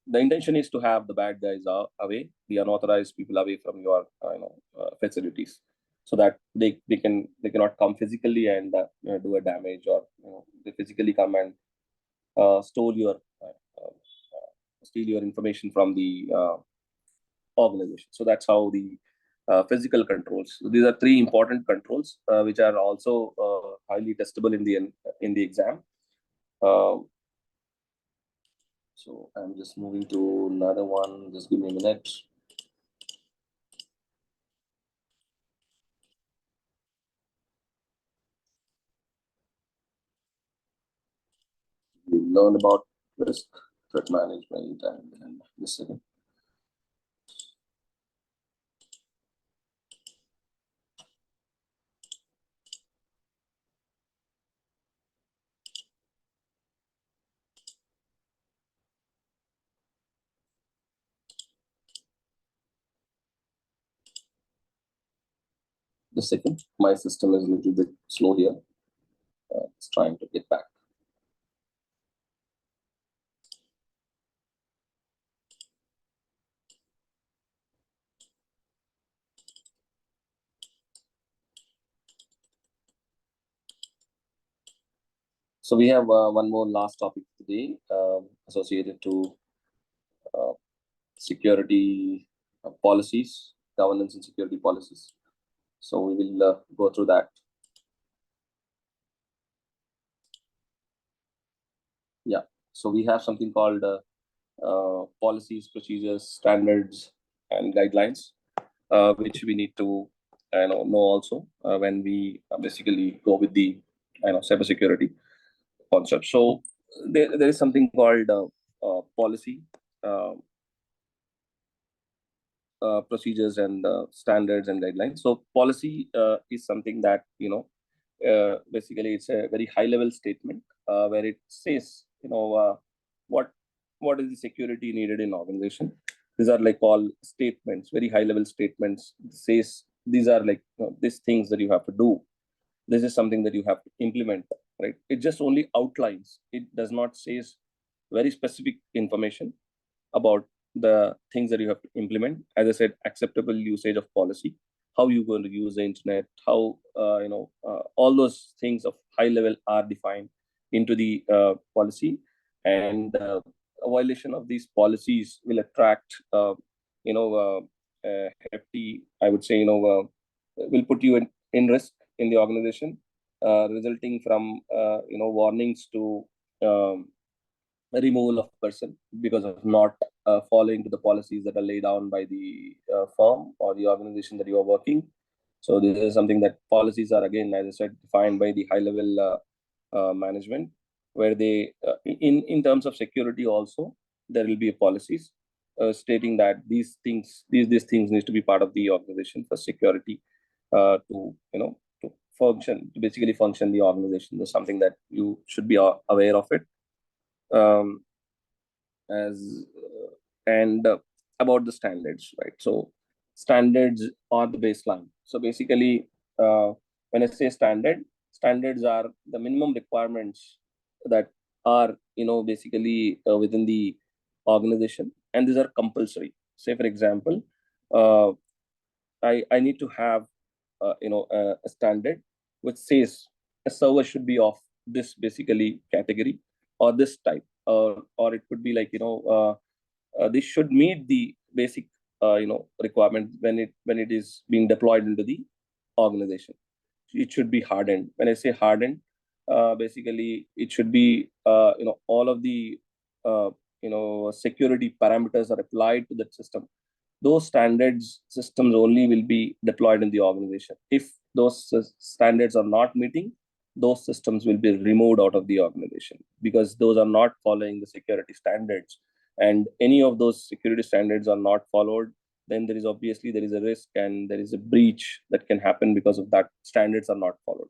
the intention is to have the bad guys away, the unauthorized people away from your facilities, so that they cannot come physically and do a damage, or they physically come and store your steal your information from the organization. So that's how the physical controls. So these are three important controls which are also highly testable in the exam. Uh, so I'm just moving to another one. Just give me a minute. We learn about risk, threat management, and this second. The second, my system is a little bit slow here. It's trying to get back. So we have one more last topic today associated to uh, security policies, governance and security policies. So we will go through that. Yeah. So we have something called policies, procedures, standards, and guidelines, which we need to know also when we basically go with the cybersecurity concept. So there is something called policy, uh, procedures, and standards and guidelines. So policy is something that basically it's a very high level statement where it says what what is the security needed in organization. These are like all statements, very high level statements. It says these are like these things that you have to do. this is something that you have to implement, right? It just only outlines. It does not say very specific information about the things that you have to implement. As I said, acceptable usage of policy, how you're going to use the internet, how all those things of high level are defined into the policy, and a violation of these policies will attract hefty, I would say, will put you in risk in the organization, resulting from warnings to removal of person because of not following to the policies that are laid down by the firm or the organization that you are working. So this is something that policies are, again, as I said, defined by the high level management, where they in terms of security also, there will be policies stating that these things need to be part of the organization for security, to function, to basically function the organization. There's something that you should be aware of it. As and About the standards, right? So standards are the baseline. So basically, when I say standards are the minimum requirements that are basically within the organization, and these are compulsory. Say for example, uh, I need to have a standard which says a server should be of this basically category or this type, or it could be like this should meet the basic requirement when it is being deployed into the organization. It should be hardened. When I say hardened, basically it should be all of the security parameters are applied to that system. Those standards systems only will be deployed in the organization. If those standards are not meeting, those systems will be removed out of the organization because those are not following the security standards. And any of those security standards are not followed, then there is a risk and there is a breach that can happen because of that standards are not followed.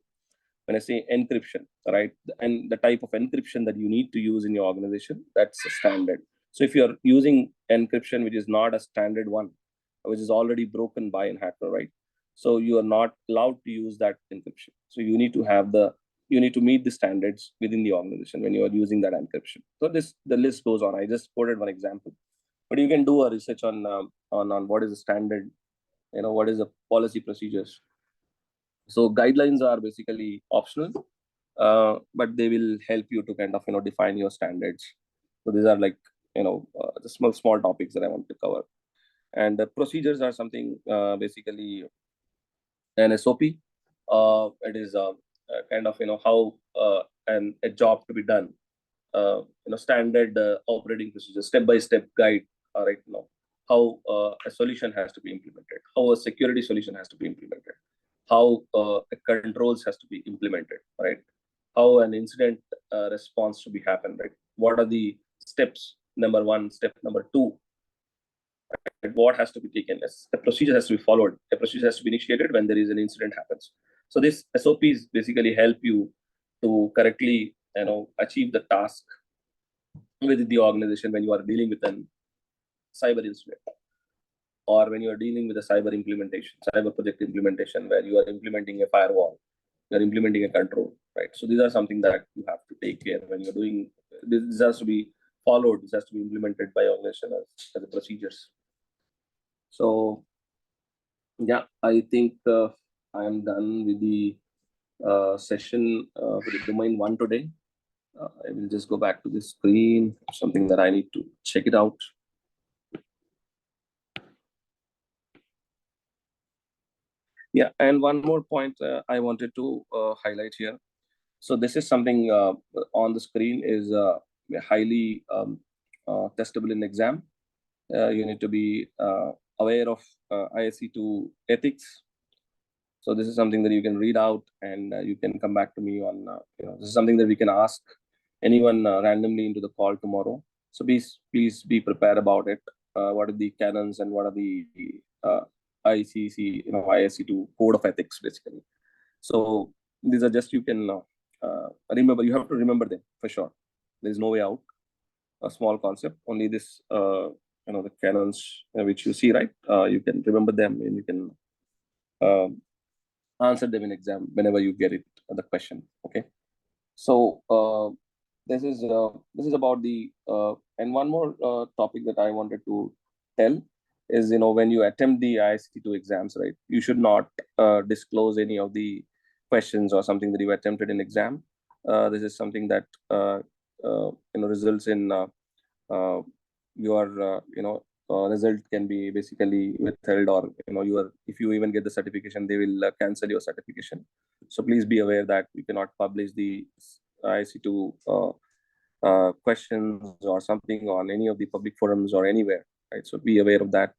When I say encryption, right, and the type of encryption that you need to use in your organization, that's a standard. So if you're using encryption which is not a standard one, which is already broken by a hacker, right? So you are not allowed to use that encryption. So you need to meet the standards within the organization when you are using that encryption. So the list goes on. I just quoted one example, but you can do a research on what is the standard, what is the policy procedures. So guidelines are basically optional, but they will help you to kind of define your standards. So these are like the small topics that I want to cover. And the procedures are something basically an SOP. It is kind of how a job to be done. Standard operating procedures, step by step guide. Right now, how a solution has to be implemented, how a security solution has to be implemented, how controls has to be implemented, right? How an incident response to be happen, right? What are the steps? Number one, step number two, right? What has to be taken? A procedure has to be followed. A procedure has to be initiated when there is an incident happens. So this SOPs basically help you to correctly achieve the task within the organization when you are dealing with an cyber incident, or when you are dealing with a cyber project implementation, where you are implementing a firewall, you are implementing a control, right? So these are something that you have to take care when you're doing. This has to be followed. This has to be implemented by organization as a procedures. So yeah, I think I am done with the session with the domain one today. I will just go back to the screen, something that I need to check it out. Yeah, and one more point I wanted to highlight here. So this is something on the screen is highly testable in exam. You need to be aware of ISC2 ethics. So this is something that you can read out, and you can come back to me on. This is something that we can ask anyone randomly into the call tomorrow. So please be prepared about it. What are the canons and what are the ICC, ISC2 code of ethics, basically. So these are just, you can remember. You have to remember them for sure. There is no way out. A small concept. Only this, the canons which you see, right? You can remember them, and you can answer them in exam whenever you get it, the question. Okay. So this is about the and one more topic that I wanted to tell is, when you attempt the ISC2 exams, right, you should not disclose any of the questions or something that you attempted in exam. This is something that results in uh, your result can be basically withheld, or your, if you even get the certification, they will cancel your certification. So please be aware that we cannot publish the IC2 questions or something on any of the public forums or anywhere, right? So be aware of that.